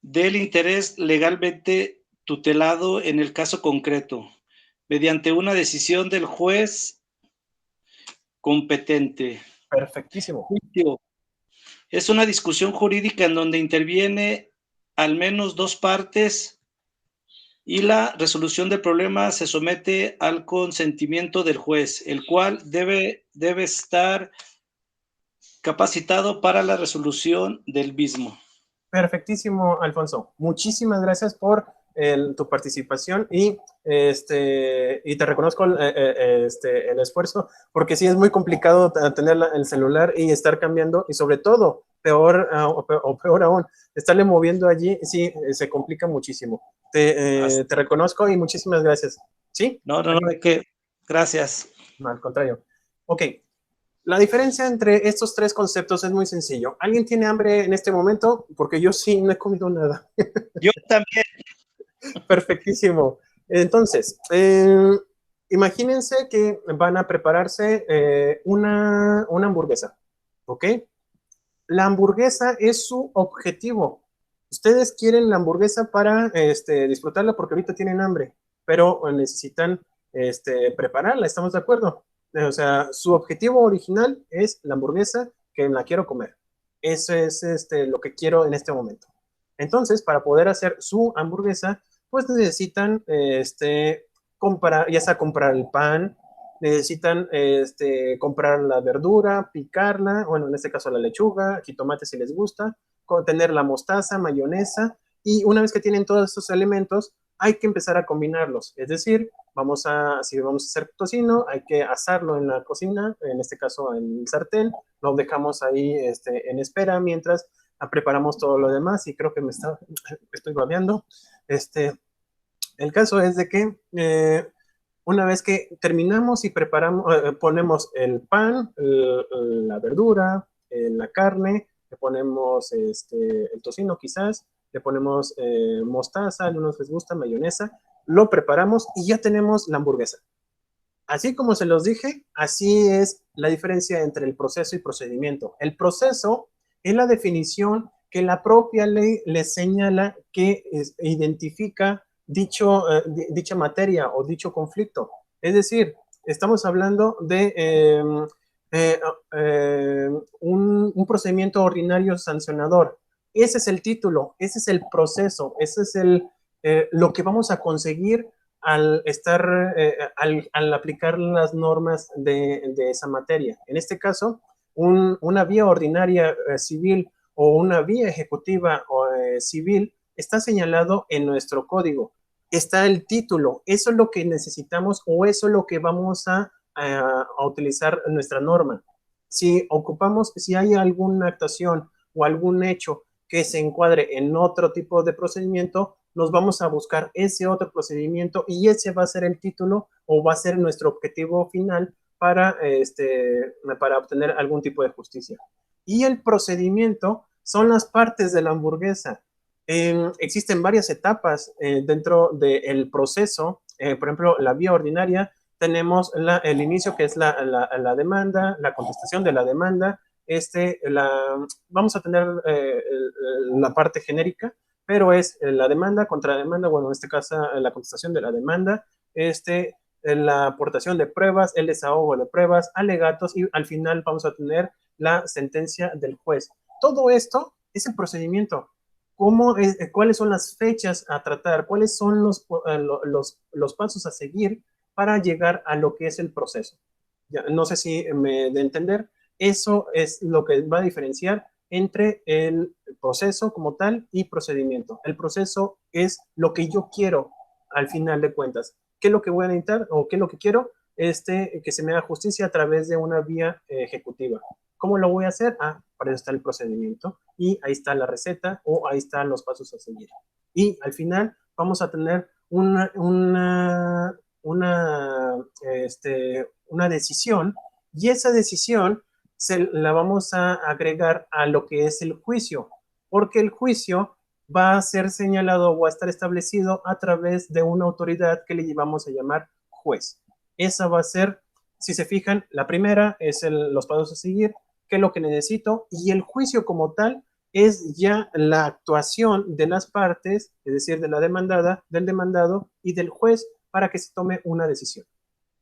del interés legalmente tutelado en el caso concreto, mediante una decisión del juez competente. Perfectísimo. Es una discusión jurídica en donde interviene al menos dos partes y la resolución del problema se somete al consentimiento del juez, el cual debe estar capacitado para la resolución del mismo. Perfectísimo, Alfonso. Muchísimas gracias por tu participación, y te reconozco el esfuerzo, porque sí es muy complicado tener el celular y estar cambiando, y sobre todo, peor aún, estarle moviendo allí, sí, se complica muchísimo. Te reconozco y muchísimas gracias. ¿Sí? No, de qué. Gracias. No, al contrario. Ok. La diferencia entre estos tres conceptos es muy sencillo. ¿Alguien tiene hambre en este momento? Porque yo sí no he comido nada. Yo también. Perfectísimo. Entonces, imagínense que van a prepararse una hamburguesa, ¿ok? la hamburguesa es su objetivo. Ustedes quieren la hamburguesa para disfrutarla porque ahorita tienen hambre, pero necesitan prepararla, ¿estamos de acuerdo? O sea, su objetivo original es la hamburguesa que la quiero comer. Eso es lo que quiero en este momento. Entonces, para poder hacer su hamburguesa, pues necesitan comprar, ya sea comprar el pan, necesitan comprar la verdura, picarla, bueno, en este caso la lechuga, jitomate si les gusta, tener la mostaza, mayonesa, y una vez que tienen todos estos elementos, hay que empezar a combinarlos. Es decir, si vamos a hacer tocino, hay que asarlo en la cocina, en este caso en el sartén, lo dejamos ahí en espera mientras preparamos todo lo demás, y creo que estoy babeando. El caso es de que una vez que terminamos y preparamos, ponemos el pan, la verdura, la carne, le ponemos el tocino quizás, le ponemos mostaza, a algunos les gusta, mayonesa, lo preparamos y ya tenemos la hamburguesa. Así como se los dije, así es la diferencia entre el proceso y procedimiento. El proceso es la definición que la propia ley le señala que identifica dicha materia o dicho conflicto. Es decir, estamos hablando de un procedimiento ordinario sancionador. Ese es el título, ese es el proceso, ese es lo que vamos a conseguir al aplicar las normas de esa materia. En este caso, una vía ordinaria civil o una vía ejecutiva civil está señalado en nuestro código. Está el título, eso es lo que necesitamos o eso es lo que vamos a utilizar en nuestra norma. Si hay alguna actuación o algún hecho que se encuadre en otro tipo de procedimiento, nos vamos a buscar ese otro procedimiento y ese va a ser el título o va a ser nuestro objetivo final para obtener algún tipo de justicia. Y el procedimiento son las partes de la hamburguesa. Existen varias etapas dentro del proceso. Por ejemplo, la vía ordinaria, tenemos el inicio, que es la demanda, la contestación de la demanda. Vamos a tener la parte genérica, pero es la demanda, contrademanda, bueno, en este caso la contestación de la demanda, la aportación de pruebas, el desahogo de pruebas, alegatos, y al final vamos a tener la sentencia del juez. Todo esto es el procedimiento. ¿Cuáles son las fechas a tratar? ¿Cuáles son los pasos a seguir para llegar a lo que es el proceso? Ya, no sé si me de entender. Eso es lo que va a diferenciar entre el proceso como tal y procedimiento. El proceso es lo que yo quiero al final de cuentas. ¿Qué es lo que voy a necesitar o qué es lo que quiero? Que se me haga justicia a través de una vía ejecutiva. ¿Cómo lo voy a hacer? Para eso está el procedimiento y ahí está la receta o ahí están los pasos a seguir. Y al final vamos a tener una decisión, y esa decisión la vamos a agregar a lo que es el juicio, porque el juicio va a ser señalado o va a estar establecido a través de una autoridad que le vamos a llamar juez. Esa va a ser, si se fijan, la primera es los pasos a seguir, qué es lo que necesito, y el juicio como tal es ya la actuación de las partes, es decir, de la demandada, del demandado y del juez para que se tome una decisión.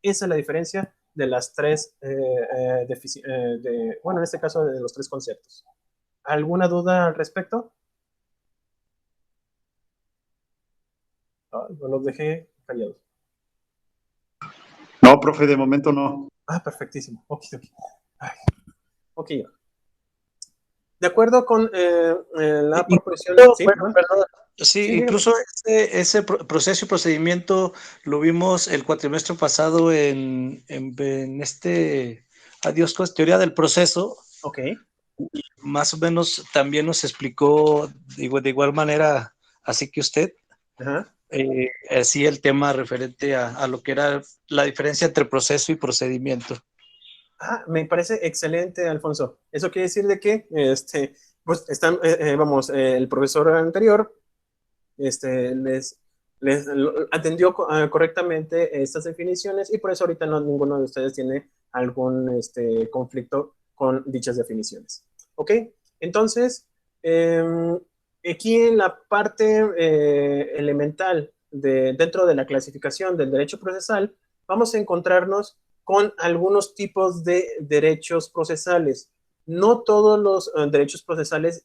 Esa es la diferencia de las tres, bueno, en este caso de los tres conceptos. ¿Alguna duda al respecto? No los dejé callados. No, profe, de momento no. Perfectísimo. Ok. De acuerdo con la proposición... ¿Sí? Bueno, perdón. Sí, incluso ese proceso y procedimiento lo vimos el cuatrimestre pasado en teoría del proceso. Ok. Y más o menos también nos explicó de igual manera, así que usted, así el tema referente a lo que era la diferencia entre proceso y procedimiento. Me parece excelente, Alfonso. Eso quiere decir de que pues el profesor anterior les atendió correctamente estas definiciones y por eso ahorita ninguno de ustedes tiene algún conflicto con dichas definiciones. ¿Ok? Entonces, aquí en la parte elemental dentro de la clasificación del derecho procesal, vamos a encontrarnos con algunos tipos de derechos procesales. No todos los derechos procesales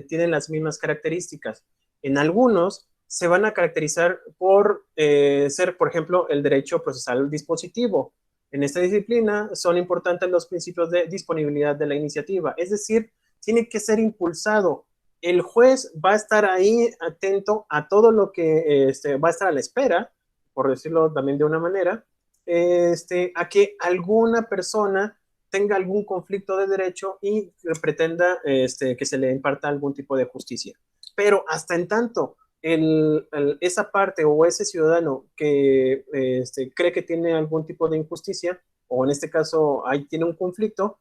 tienen las mismas características. En algunos se van a caracterizar por ser, por ejemplo, el derecho procesal dispositivo. En esta disciplina son importantes los principios de disponibilidad de la iniciativa, es decir, tiene que ser impulsado. El juez va a estar ahí atento a todo lo que va a estar a la espera, por decirlo también de una manera, a que alguna persona tenga algún conflicto de derecho y pretenda que se le imparta algún tipo de justicia. Pero hasta en tanto esa parte o ese ciudadano que cree que tiene algún tipo de injusticia, o en este caso ahí tiene un conflicto,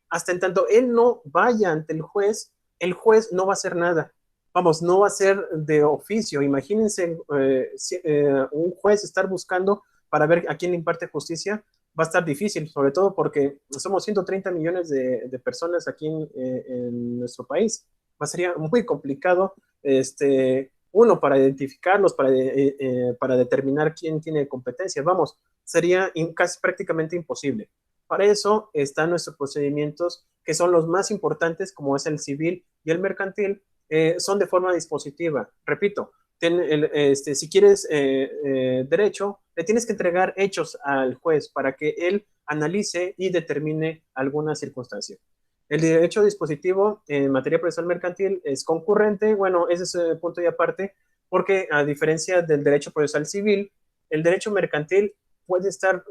hasta en tanto él no vaya ante el juez no va a hacer nada. Vamos, no va a ser de oficio. Imagínense un juez estar buscando para ver a quién le imparte justicia, va a estar difícil, sobre todo porque somos 130 millones de personas aquí en nuestro país. Sería muy complicado, uno, para identificarlos, para determinar quién tiene competencia. Vamos, sería casi prácticamente imposible. Para eso están nuestros procedimientos, que son los más importantes, como es el civil y el mercantil, son de forma dispositiva. Repito, si quieres derecho, le tienes que entregar hechos al juez para que él analice y determine alguna circunstancia. El derecho dispositivo en materia procesal mercantil es concurrente, bueno, ese es el punto y aparte, porque a diferencia del derecho procesal civil, el derecho mercantil puede ser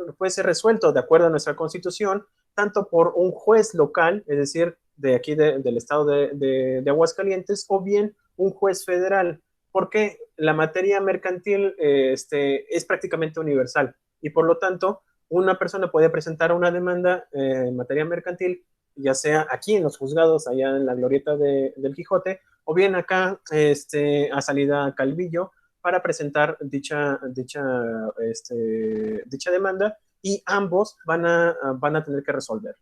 resuelto de acuerdo a nuestra Constitución, tanto por un juez local, es decir, de aquí del estado de Aguascalientes, o bien un juez federal, porque la materia mercantil es prácticamente universal y por lo tanto una persona puede presentar una demanda en materia mercantil, ya sea aquí en los juzgados, allá en la glorieta del Quijote, o bien acá a salida Calvillo, para presentar dicha demanda, y ambos van a tener que resolver.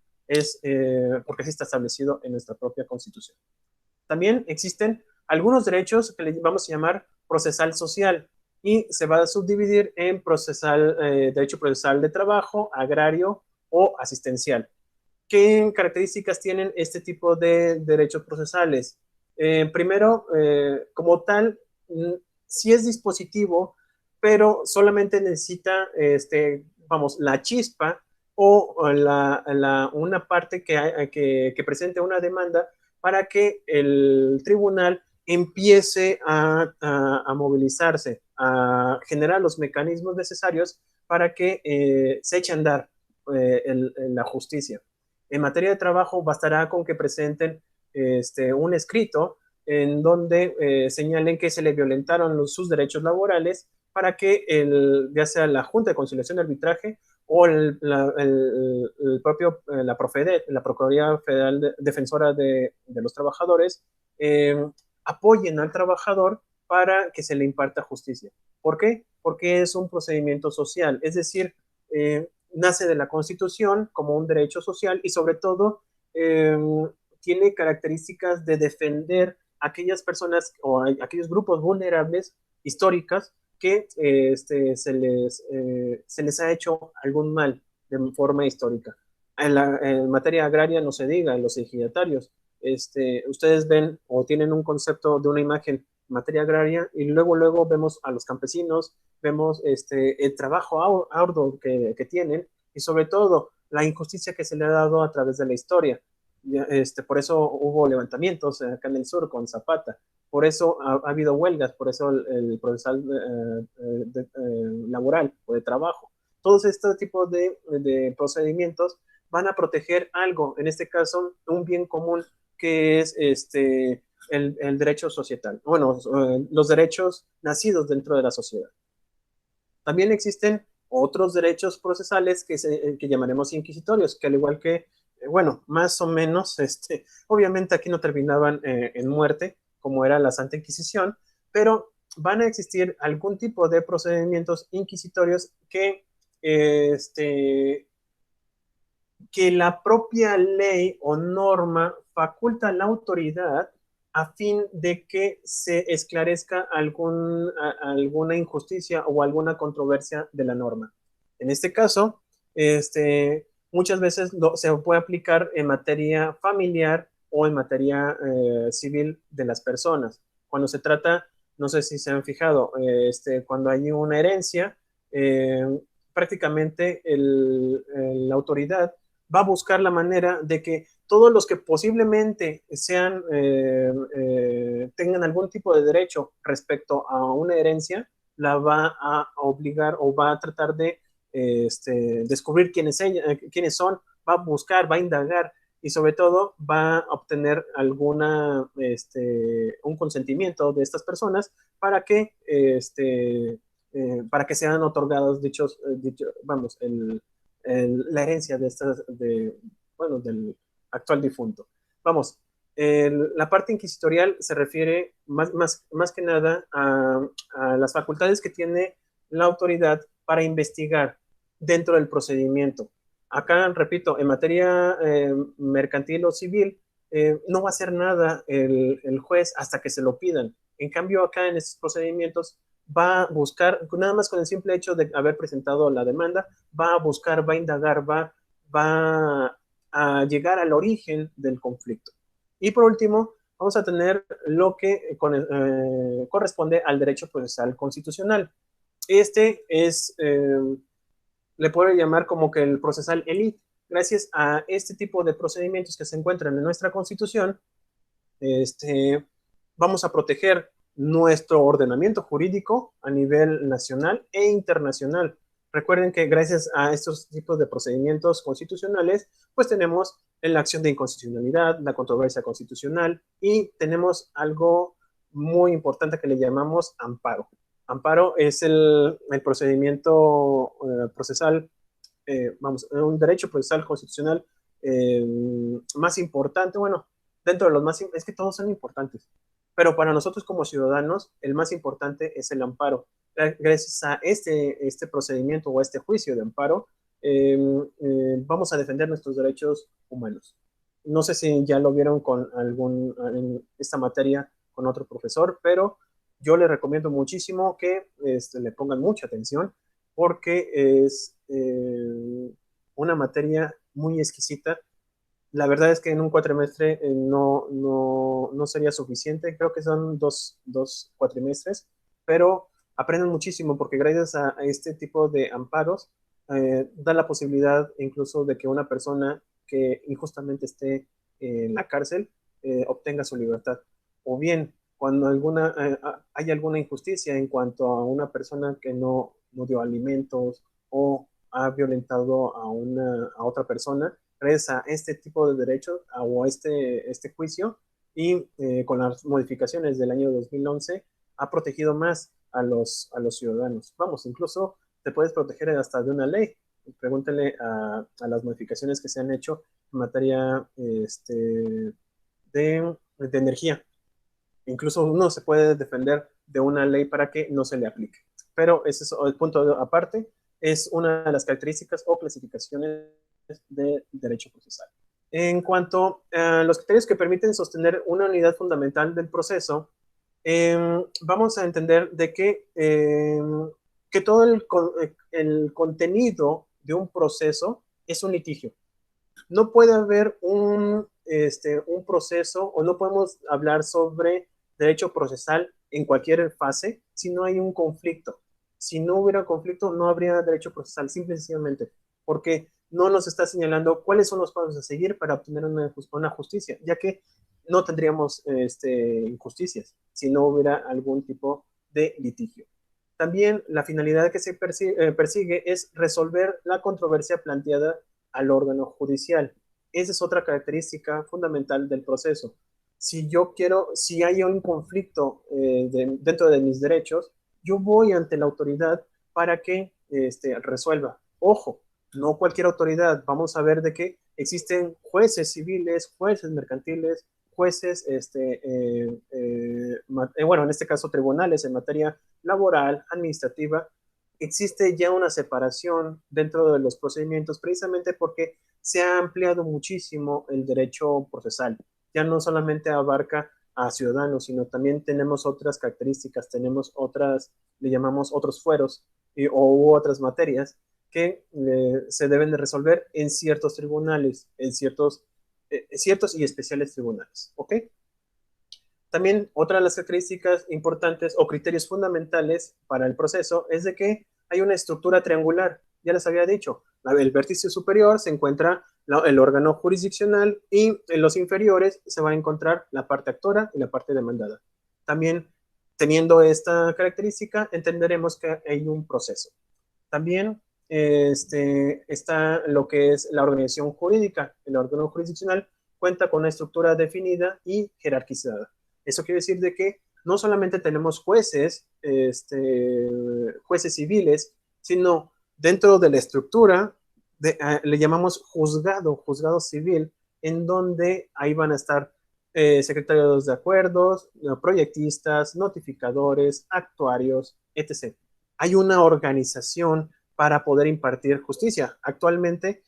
Porque así está establecido en nuestra propia Constitución. También existen algunos derechos que le vamos a llamar procesal social, y se va a subdividir en derecho procesal de trabajo, agrario o asistencial. ¿Qué características tienen este tipo de derechos procesales? Primero, como tal, sí es dispositivo, pero solamente necesita, la chispa o una parte que presente una demanda para que el tribunal empiece a movilizarse, a generar los mecanismos necesarios para que se eche a andar la justicia. En materia de trabajo, bastará con que presenten un escrito en donde señalen que se le violentaron sus derechos laborales para que ya sea la Junta de Conciliación y Arbitraje o la Profedet, la Procuraduría Federal Defensora de los Trabajadores, apoyen al trabajador para que se le imparta justicia. ¿Por qué? Porque es un procedimiento social, es decir, nace de la Constitución como un derecho social y sobre todo tiene características de defender a aquellas personas o a aquellos grupos vulnerables históricas que se les ha hecho algún mal de forma histórica. En materia agraria no se diga, en los ejidatarios. Ustedes ven o tienen un concepto de una imagen en materia agraria y luego vemos a los campesinos, vemos el trabajo arduo que tienen y sobre todo la injusticia que se le ha dado a través de la historia. Por eso hubo levantamientos acá en el sur con Zapata, por eso ha habido huelgas, por eso el procesal laboral o de trabajo. Todos estos tipos de procedimientos van a proteger algo, en este caso un bien común que es el derecho societal, bueno, los derechos nacidos dentro de la sociedad. También existen otros derechos procesales que llamaremos inquisitorios, que al igual que, bueno, más o menos, obviamente aquí no terminaban en muerte, como era la Santa Inquisición, pero van a existir algún tipo de procedimientos inquisitorios que que la propia ley o norma faculta a la autoridad a fin de que se esclarezca alguna injusticia o alguna controversia de la norma. En este caso, muchas veces se puede aplicar en materia familiar o en materia civil de las personas. Cuando se trata, no sé si se han fijado, cuando hay una herencia, prácticamente la autoridad va a buscar la manera de que todos los que posiblemente tengan algún tipo de derecho respecto a una herencia, la va a obligar o va a tratar de descubrir quiénes son, va a buscar, va a indagar y sobre todo va a obtener un consentimiento de estas personas para que sean otorgados la herencia del actual difunto. Vamos, la parte inquisitorial se refiere más que nada a las facultades que tiene la autoridad para investigar dentro del procedimiento. Acá, repito, en materia mercantil o civil, no va a hacer nada el juez hasta que se lo pidan. En cambio, acá en estos procedimientos va a buscar, nada más con el simple hecho de haber presentado la demanda, va a buscar, va a indagar, va a llegar al origen del conflicto. Y por último, vamos a tener lo que corresponde al derecho procesal constitucional. Le puedo llamar como que el procesal elite. Gracias a este tipo de procedimientos que se encuentran en nuestra Constitución, vamos a proteger nuestro ordenamiento jurídico a nivel nacional e internacional. Recuerden que gracias a estos tipos de procedimientos constitucionales, pues tenemos la acción de inconstitucionalidad, la controversia constitucional y tenemos algo muy importante que le llamamos amparo. Amparo es el procedimiento procesal, un derecho procesal constitucional más importante, bueno, dentro de los más, es que todos son importantes, pero para nosotros como ciudadanos, el más importante es el amparo. Gracias a este procedimiento o a este juicio de amparo, vamos a defender nuestros derechos humanos. No sé si ya lo vieron en esta materia con otro profesor, pero yo les recomiendo muchísimo que le pongan mucha atención porque es una materia muy exquisita. La verdad es que en un cuatrimestre no sería suficiente, creo que son dos cuatrimestres, pero aprenden muchísimo porque gracias a este tipo de amparos da la posibilidad incluso de que una persona que injustamente esté en la cárcel obtenga su libertad. O bien, cuando hay alguna injusticia en cuanto a una persona que no dio alimentos o ha violentado a otra persona, gracias a este tipo de derechos o este juicio y con las modificaciones del año 2011 ha protegido más a los ciudadanos. Vamos, incluso te puedes proteger hasta de una ley. Pregúntale a las modificaciones que se han hecho en materia de energía. Incluso uno se puede defender de una ley para que no se le aplique. Pero ese es el punto aparte, es una de las características o clasificaciones de derecho procesal. En cuanto a los criterios que permiten sostener una unidad fundamental del proceso, vamos a entender de que todo el contenido de un proceso es un litigio. No puede haber un proceso o no podemos hablar sobre derecho procesal en cualquier fase si no hay un conflicto. Si no hubiera conflicto, no habría derecho procesal, simple y sencillamente, porque no nos está señalando cuáles son los pasos a seguir para obtener una justicia, ya que no tendríamos injusticias si no hubiera algún tipo de litigio. También la finalidad que se persigue es resolver la controversia planteada al órgano judicial. Esa es otra característica fundamental del proceso. Si hay un conflicto dentro de mis derechos, yo voy ante la autoridad para que resuelva. Ojo, no cualquier autoridad. Vamos a ver de que existen jueces civiles, jueces mercantiles, jueces, bueno, en este caso tribunales en materia laboral, administrativa, existe ya una separación dentro de los procedimientos, precisamente porque se ha ampliado muchísimo el derecho procesal. Ya no solamente abarca a ciudadanos, sino también tenemos otras características, tenemos otras, le llamamos otros fueros o otras materias que se deben de resolver en ciertos tribunales, en ciertos y especiales tribunales, ¿ok? También otra de las características importantes o criterios fundamentales para el proceso es de que hay una estructura triangular. Ya les había dicho, el vértice superior se encuentra el órgano jurisdiccional y en los inferiores se va a encontrar la parte actora y la parte demandada. También teniendo esta característica, entenderemos que hay un proceso. También está lo que es la organización jurídica. El órgano jurisdiccional cuenta con una estructura definida y jerarquizada. Eso quiere decir de que no solamente tenemos jueces, jueces civiles, sino dentro de la estructura le llamamos juzgado civil, en donde ahí van a estar secretarios de acuerdos, proyectistas, notificadores, actuarios, etc. Hay una organización para poder impartir justicia. Actualmente,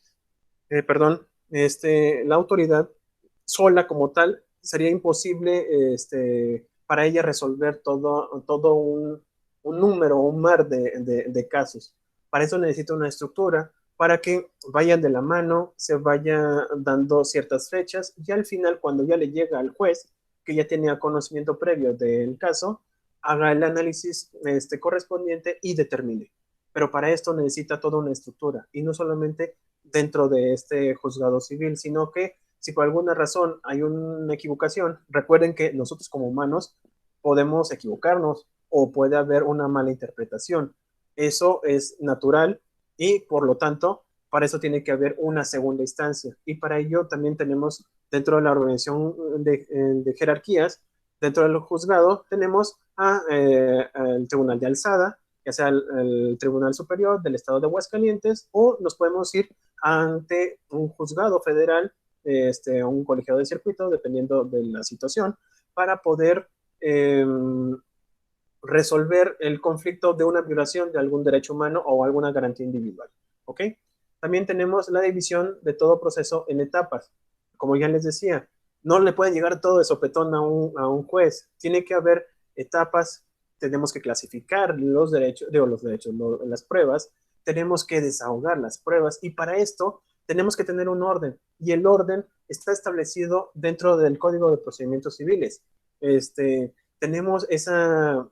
la autoridad sola como tal sería imposible para ella resolver todo un número, un mar de casos. Para eso necesita una estructura para que vayan de la mano, se vaya dando ciertas fechas y al final, cuando ya le llega al juez, que ya tenía conocimiento previo del caso, haga el análisis correspondiente y determine. Pero para esto necesita toda una estructura y no solamente dentro de este juzgado civil, sino que si por alguna razón hay una equivocación, recuerden que nosotros como humanos podemos equivocarnos o puede haber una mala interpretación. Eso es natural y por lo tanto, para eso tiene que haber una segunda instancia. Y para ello también tenemos dentro de la organización de jerarquías, dentro del juzgado, tenemos el Tribunal de Alzada, ya sea el Tribunal Superior del Estado de Aguascalientes, o nos podemos ir ante un juzgado federal, un colegiado de circuito, dependiendo de la situación, para poder resolver el conflicto de una violación de algún derecho humano o alguna garantía individual. ¿Ok? También tenemos la división de todo proceso en etapas. Como ya les decía, no le puede llegar todo de sopetón a un juez. Tiene que haber etapas. Tenemos que clasificar las pruebas. Tenemos que desahogar las pruebas. Y para esto tenemos que tener un orden. Y el orden está establecido dentro del Código de Procedimientos Civiles. Tenemos esas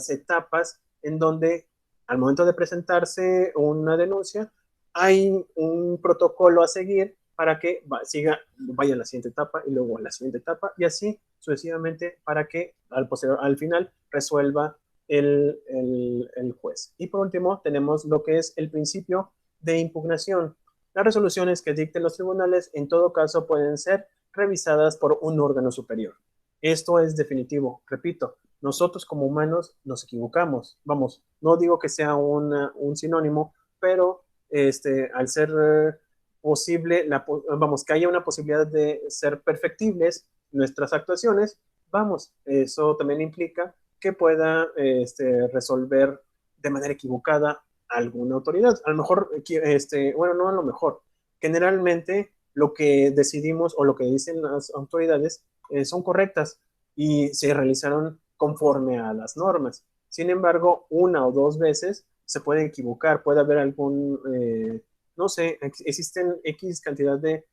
etapas en donde al momento de presentarse una denuncia hay un protocolo a seguir para que vaya a la siguiente etapa y luego a la siguiente etapa y así sucesivamente para que al final resuelva el juez. Y por último tenemos lo que es el principio de impugnación. Las resoluciones que dicten los tribunales en todo caso pueden ser revisadas por un órgano superior. Esto es definitivo, repito, nosotros como humanos nos equivocamos. Vamos, no digo que sea un sinónimo, pero al ser posible, que haya una posibilidad de ser perfectibles nuestras actuaciones, eso también implica que pueda resolver de manera equivocada alguna autoridad. A lo mejor, no a lo mejor, generalmente lo que decidimos o lo que dicen las autoridades son correctas y se realizaron conforme a las normas. Sin embargo, una o dos veces se puede equivocar, puede haber no sé, existen X cantidad de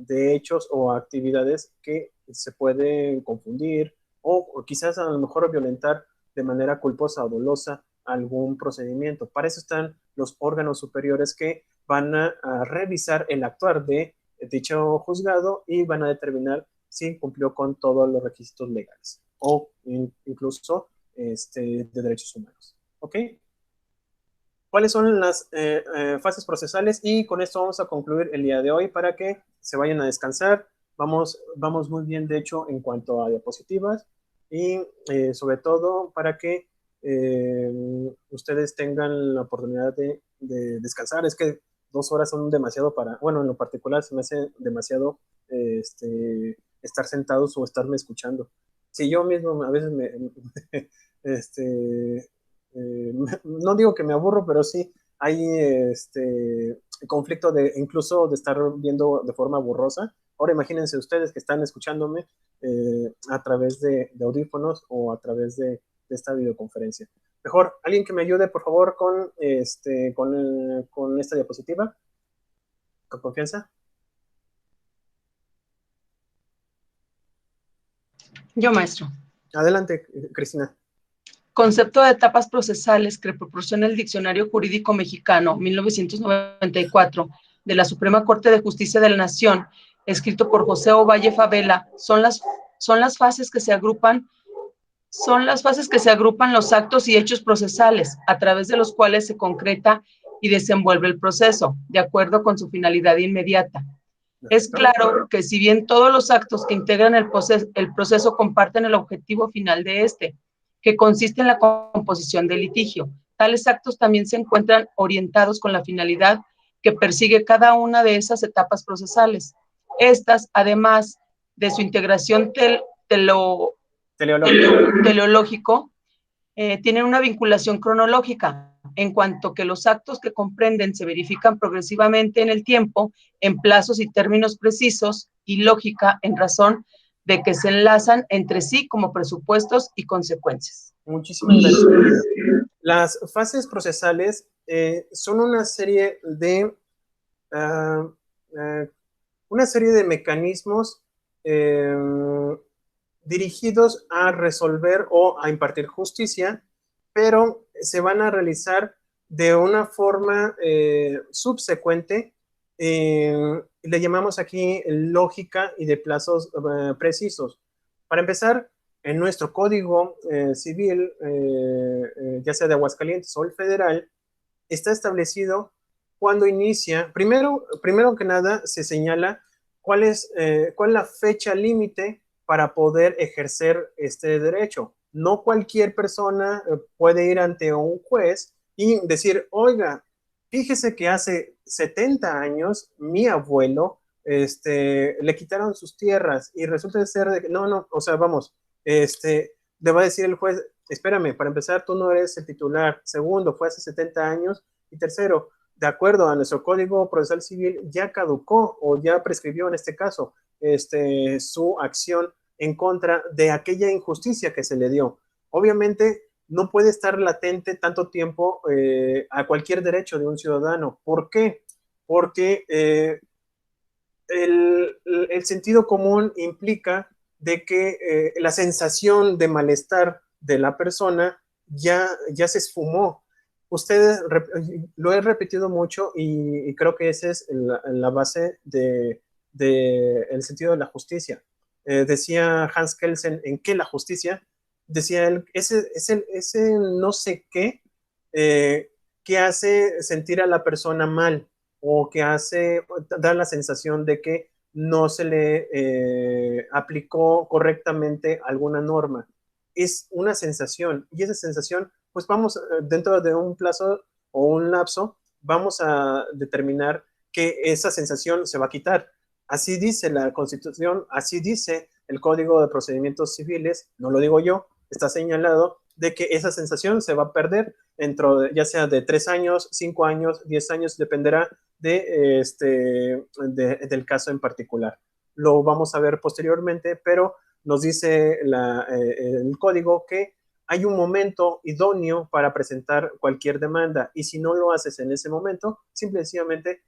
hechos o actividades que se pueden confundir o quizás a lo mejor violentar de manera culposa o dolosa algún procedimiento. Para eso están los órganos superiores que van a revisar el actuar de dicho juzgado y van a determinar si cumplió con todos los requisitos legales o incluso de derechos humanos. ¿Ok? ¿Cuáles son las fases procesales? Y con esto vamos a concluir el día de hoy para que se vayan a descansar. Vamos muy bien, de hecho, en cuanto a diapositivas y sobre todo para que ustedes tengan la oportunidad de descansar. Es que 2 horas son demasiado bueno, en lo particular se me hace demasiado estar sentados o estarme escuchando. Si yo mismo a veces no digo que me aburro, pero sí hay conflicto incluso de estar viendo de forma borrosa. Ahora imagínense ustedes que están escuchándome a través de audífonos o a través de esta videoconferencia. Mejor, alguien que me ayude, por favor, con esta diapositiva. Con confianza. Yo, maestro. Adelante, Cristina. Concepto de etapas procesales que proporciona el Diccionario Jurídico Mexicano, 1994, de la Suprema Corte de Justicia de la Nación, escrito por José Ovalle Favela, son las fases que se agrupan los actos y hechos procesales, a través de los cuales se concreta y desenvuelve el proceso, de acuerdo con su finalidad inmediata. Es claro que si bien todos los actos que integran el proceso comparten el objetivo final de este, que consiste en la composición del litigio, tales actos también se encuentran orientados con la finalidad que persigue cada una de esas etapas procesales. Estas, además de su integración teleológico, tienen una vinculación cronológica, en cuanto que los actos que comprenden se verifican progresivamente en el tiempo, en plazos y términos precisos, y lógica en razón de que se enlazan entre sí como presupuestos y consecuencias. Muchísimas gracias. Las fases procesales son una serie de mecanismos dirigidos a resolver o a impartir justicia, pero se van a realizar de una forma subsecuente. Le llamamos aquí lógica y de plazos precisos. Para empezar, en nuestro código civil, ya sea de Aguascalientes o el federal, está establecido cuando inicia. Primero que nada, se señala cuál es la fecha límite para poder ejercer este derecho. No cualquier persona puede ir ante un juez y decir, oiga, fíjese que hace 70 años mi abuelo le quitaron sus tierras y resulta ser de que, no, o sea, vamos, le va a decir el juez, espérame, para empezar, tú no eres el titular. Segundo, fue hace 70 años. Y tercero, de acuerdo a nuestro Código Procesal Civil, ya caducó o ya prescribió en este caso su acción en contra de aquella injusticia que se le dio. Obviamente, no puede estar latente tanto tiempo a cualquier derecho de un ciudadano. ¿Por qué? Porque el sentido común implica de que la sensación de malestar de la persona ya se esfumó. Ustedes, lo he repetido mucho y creo que esa es la base del sentido de la justicia. Decía Hans Kelsen, ¿en qué la justicia? Decía él, ese no sé qué que hace sentir a la persona mal o que da la sensación de que no se le aplicó correctamente alguna norma. Es una sensación, y esa sensación, pues vamos, dentro de un plazo o un lapso, vamos a determinar que esa sensación se va a quitar. Así dice la Constitución, así dice el Código de Procedimientos Civiles, no lo digo yo, está señalado de que esa sensación se va a perder dentro de, ya sea de 3 años, 5 años, 10 años, dependerá del caso en particular. Lo vamos a ver posteriormente, pero nos dice el código que hay un momento idóneo para presentar cualquier demanda, y si no lo haces en ese momento, simplemente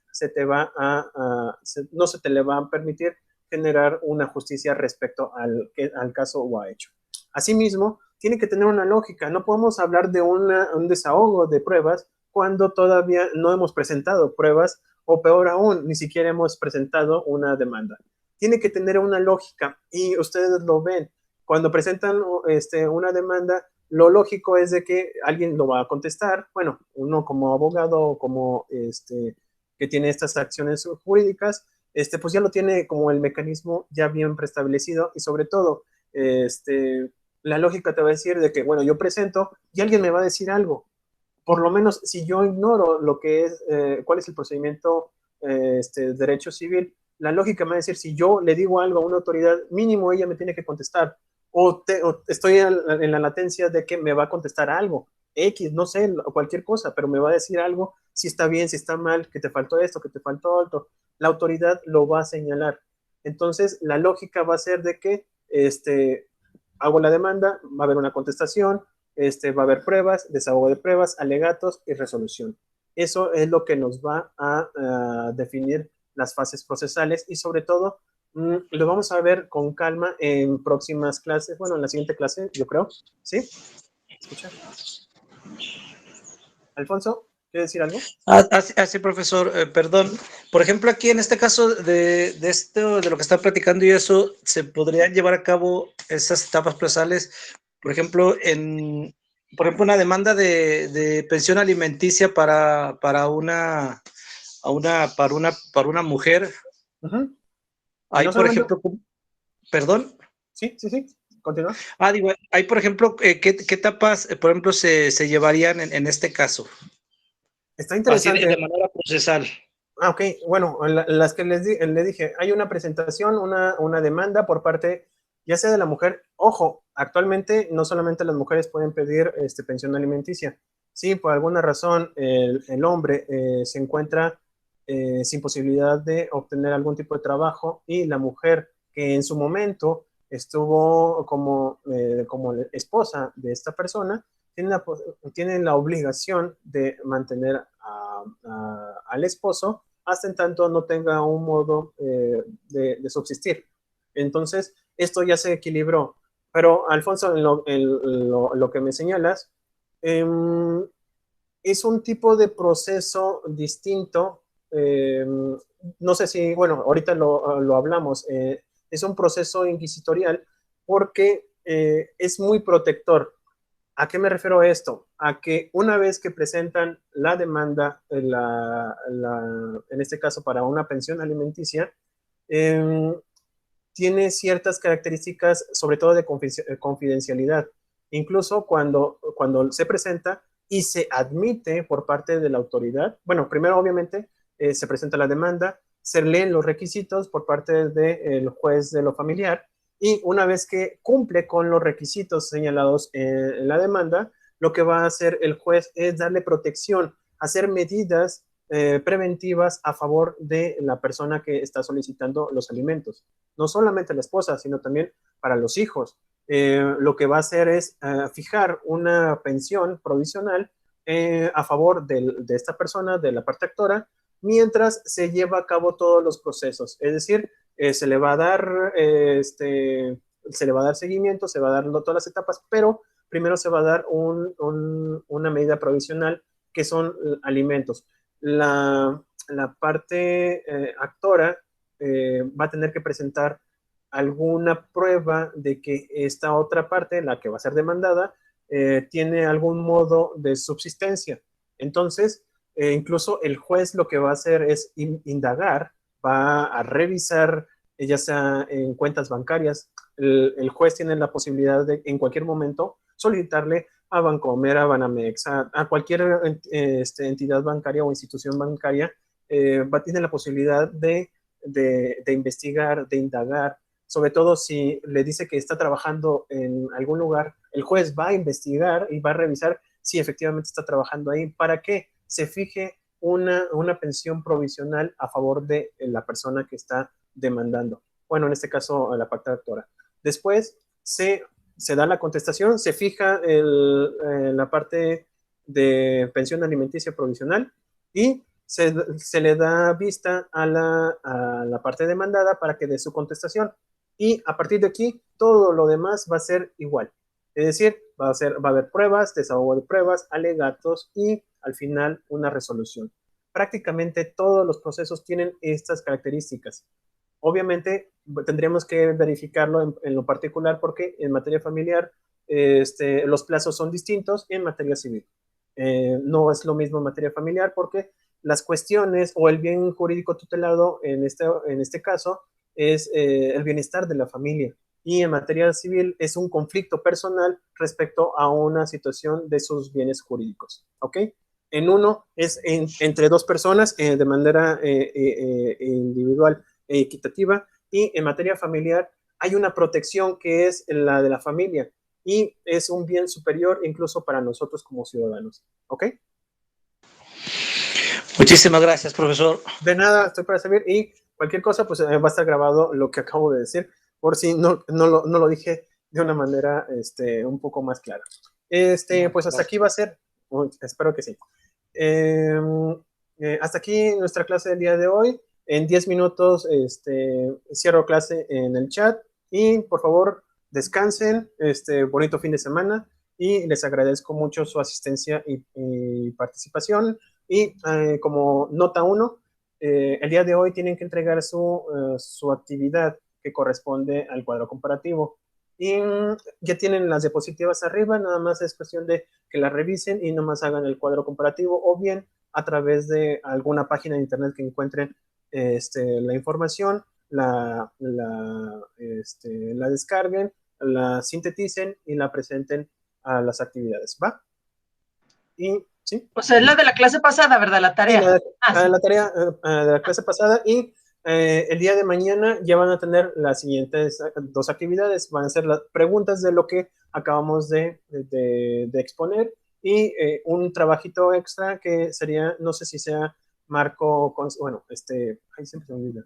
no se te le va a permitir generar una justicia respecto al caso o a hecho. Asimismo, tiene que tener una lógica. No podemos hablar de un desahogo de pruebas cuando todavía no hemos presentado pruebas, o peor aún, ni siquiera hemos presentado una demanda. Tiene que tener una lógica, y ustedes lo ven. Cuando presentan una demanda, lo lógico es de que alguien lo va a contestar. Bueno, uno como abogado, como que tiene estas acciones jurídicas, pues ya lo tiene como el mecanismo ya bien preestablecido, y sobre todo, la lógica te va a decir de que, bueno, yo presento y alguien me va a decir algo. Por lo menos, si yo ignoro lo que es, cuál es el procedimiento de derecho civil, la lógica me va a decir, si yo le digo algo a una autoridad, mínimo ella me tiene que contestar, o estoy en la latencia de que me va a contestar algo. X, no sé, cualquier cosa, pero me va a decir algo, si está bien, si está mal, que te faltó esto, que te faltó otro. La autoridad lo va a señalar. Entonces, la lógica va a ser de que hago la demanda, va a haber una contestación, va a haber pruebas, desahogo de pruebas, alegatos y resolución. Eso es lo que nos va a definir las fases procesales y sobre todo lo vamos a ver con calma en próximas clases, bueno, en la siguiente clase, yo creo, ¿sí? ¿Escucha? Alfonso, ¿quieres decir algo? Sí, profesor, perdón. Por ejemplo, aquí en este caso de esto, de lo que está platicando y eso, ¿se podrían llevar a cabo esas etapas procesales? Por ejemplo, una demanda de pensión alimenticia para una mujer. Uh-huh. Hay, no por solamente... ejemplo, ¿perdón? Sí, continúa. Digo, hay, por ejemplo, ¿qué etapas, por ejemplo, se llevarían en este caso? Está interesante. Así de manera procesal. Ok, bueno, las que le dije, hay una presentación, una demanda por parte, ya sea de la mujer. Ojo, actualmente no solamente las mujeres pueden pedir pensión alimenticia. Sí, por alguna razón el hombre se encuentra sin posibilidad de obtener algún tipo de trabajo y la mujer que en su momento estuvo como esposa de esta persona, tiene la obligación de mantener al esposo hasta en tanto no tenga un modo de subsistir. Entonces, esto ya se equilibró. Pero, Alfonso, en lo que me señalas, es un tipo de proceso distinto. No sé si, bueno, ahorita lo hablamos. Es un proceso inquisitorial porque es muy protector. ¿A qué me refiero a esto? A que una vez que presentan la demanda, en este caso para una pensión alimenticia, tiene ciertas características, sobre todo de confidencialidad. Incluso cuando se presenta y se admite por parte de la autoridad, bueno, primero obviamente se presenta la demanda, se leen los requisitos por parte del juez de lo familiar, y una vez que cumple con los requisitos señalados en la demanda, lo que va a hacer el juez es darle protección, hacer medidas preventivas a favor de la persona que está solicitando los alimentos. No solamente la esposa, sino también para los hijos. Lo que va a hacer es fijar una pensión provisional a favor de esta persona, de la parte actora, mientras se lleva a cabo todos los procesos. Es decir, se le va a dar seguimiento, se va a dar todas las etapas, pero primero se va a dar una medida provisional que son alimentos. La parte actora va a tener que presentar alguna prueba de que esta otra parte, la que va a ser demandada, tiene algún modo de subsistencia. Entonces, incluso el juez lo que va a hacer es indagar, va a revisar, ya sea en cuentas bancarias. El juez tiene la posibilidad de, en cualquier momento, solicitarle a Bancomer, a Banamex, a cualquier entidad bancaria o institución bancaria, tiene la posibilidad de investigar, de indagar, sobre todo si le dice que está trabajando en algún lugar, el juez va a investigar y va a revisar si efectivamente está trabajando ahí, para que se fije una pensión provisional a favor de la persona que está demandando. Bueno, en este caso, la parte actora. Después se da la contestación, se fija la parte de pensión alimenticia provisional y se le da vista a la parte demandada para que dé su contestación. Y a partir de aquí, todo lo demás va a ser igual. Es decir, va a haber pruebas, desahogo de pruebas, alegatos y al final una resolución. Prácticamente todos los procesos tienen estas características. Obviamente tendríamos que verificarlo en lo particular porque en materia familiar los plazos son distintos en materia civil. No es lo mismo en materia familiar porque las cuestiones o el bien jurídico tutelado en este caso es el bienestar de la familia, y en materia civil es un conflicto personal respecto a una situación de sus bienes jurídicos, ¿ok? En uno es entre dos personas de manera individual e equitativa, y en materia familiar hay una protección que es la de la familia, y es un bien superior incluso para nosotros como ciudadanos. ¿Ok? Muchísimas gracias, profesor. De nada, estoy para servir y cualquier cosa, pues va a estar grabado lo que acabo de decir, por si no lo dije de una manera un poco más clara. Pues hasta aquí va a ser, espero que sí. Hasta aquí nuestra clase del día de hoy. En 10 minutos cierro clase en el chat y por favor descansen, bonito fin de semana y les agradezco mucho su asistencia y participación. Y como nota 1, el día de hoy tienen que entregar su actividad que corresponde al cuadro comparativo. Y ya tienen las diapositivas arriba, nada más es cuestión de que las revisen y nomás hagan el cuadro comparativo o bien a través de alguna página de internet que encuentren la información, la descarguen, la sinteticen y la presenten a las actividades, ¿va? Y sí. O sea, es la de la clase pasada, ¿verdad? La tarea. Sí, la tarea de la clase pasada y el día de mañana ya van a tener las siguientes 2 actividades. Van a ser las preguntas de lo que acabamos de exponer y un trabajito extra que sería, no sé si sea marco, bueno, ahí siempre se me olvida.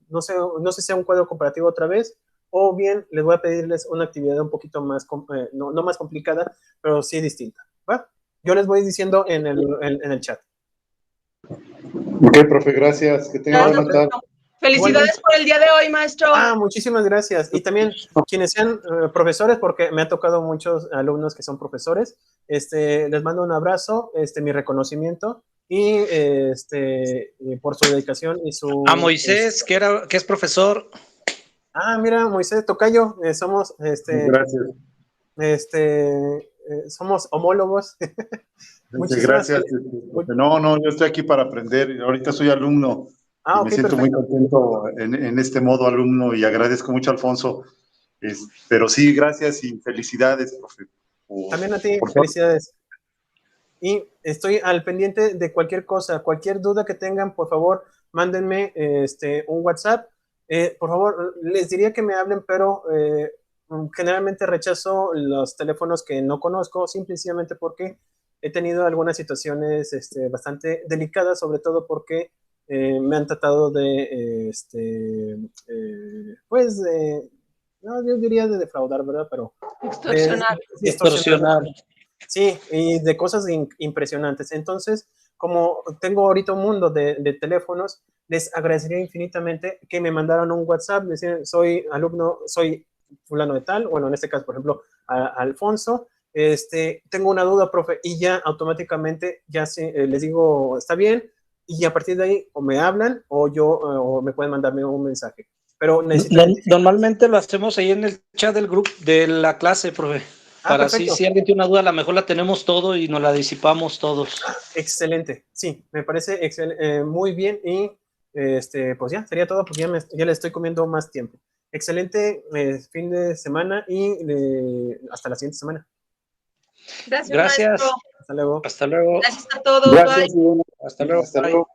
No sé si sea un cuadro comparativo otra vez, o bien les voy a pedirles una actividad un poquito más, no más complicada, pero sí distinta, ¿va? Yo les voy diciendo en el chat. Ok, profe, gracias. Que tengan buena tarde. Felicidades por el día de hoy, maestro. Muchísimas gracias. Y también quienes sean profesores, porque me ha tocado muchos alumnos que son profesores, les mando un abrazo, mi reconocimiento y por su dedicación y su... A Moisés, que es profesor. Mira, Moisés, tocayo, somos, gracias. Somos homólogos. Gracias. No, yo estoy aquí para aprender. Ahorita soy alumno. Y me siento muy contento en este modo alumno y agradezco mucho a Alfonso. Pero sí, gracias y felicidades, profe. También a ti, felicidades. Y estoy al pendiente de cualquier cosa, cualquier duda que tengan, por favor, mándenme un WhatsApp. Por favor, les diría que me hablen, pero generalmente rechazo los teléfonos que no conozco, simplemente porque he tenido algunas situaciones bastante delicadas, sobre todo porque me han tratado de, no, yo diría de defraudar, ¿verdad? Pero extorsionar. Sí, y de cosas impresionantes. Entonces, como tengo ahorita un mundo de teléfonos, les agradecería infinitamente que me mandaran un WhatsApp, decir, soy alumno, soy fulano de tal, bueno, en este caso, por ejemplo, Alfonso, tengo una duda, profe, y ya automáticamente ya les digo, está bien, y a partir de ahí o me hablan o me pueden mandarme un mensaje. Pero normalmente lo hacemos ahí en el chat del grupo de la clase, profe. Para así, si alguien tiene una duda, a lo mejor la tenemos todo y nos la disipamos todos. Excelente, sí, me parece muy bien y pues ya, sería todo porque ya le estoy comiendo más tiempo. Excelente fin de semana y hasta la siguiente semana. Gracias. Maestro. Hasta luego. Hasta luego. Gracias a todos. Gracias, bye. Hasta luego. Hasta luego.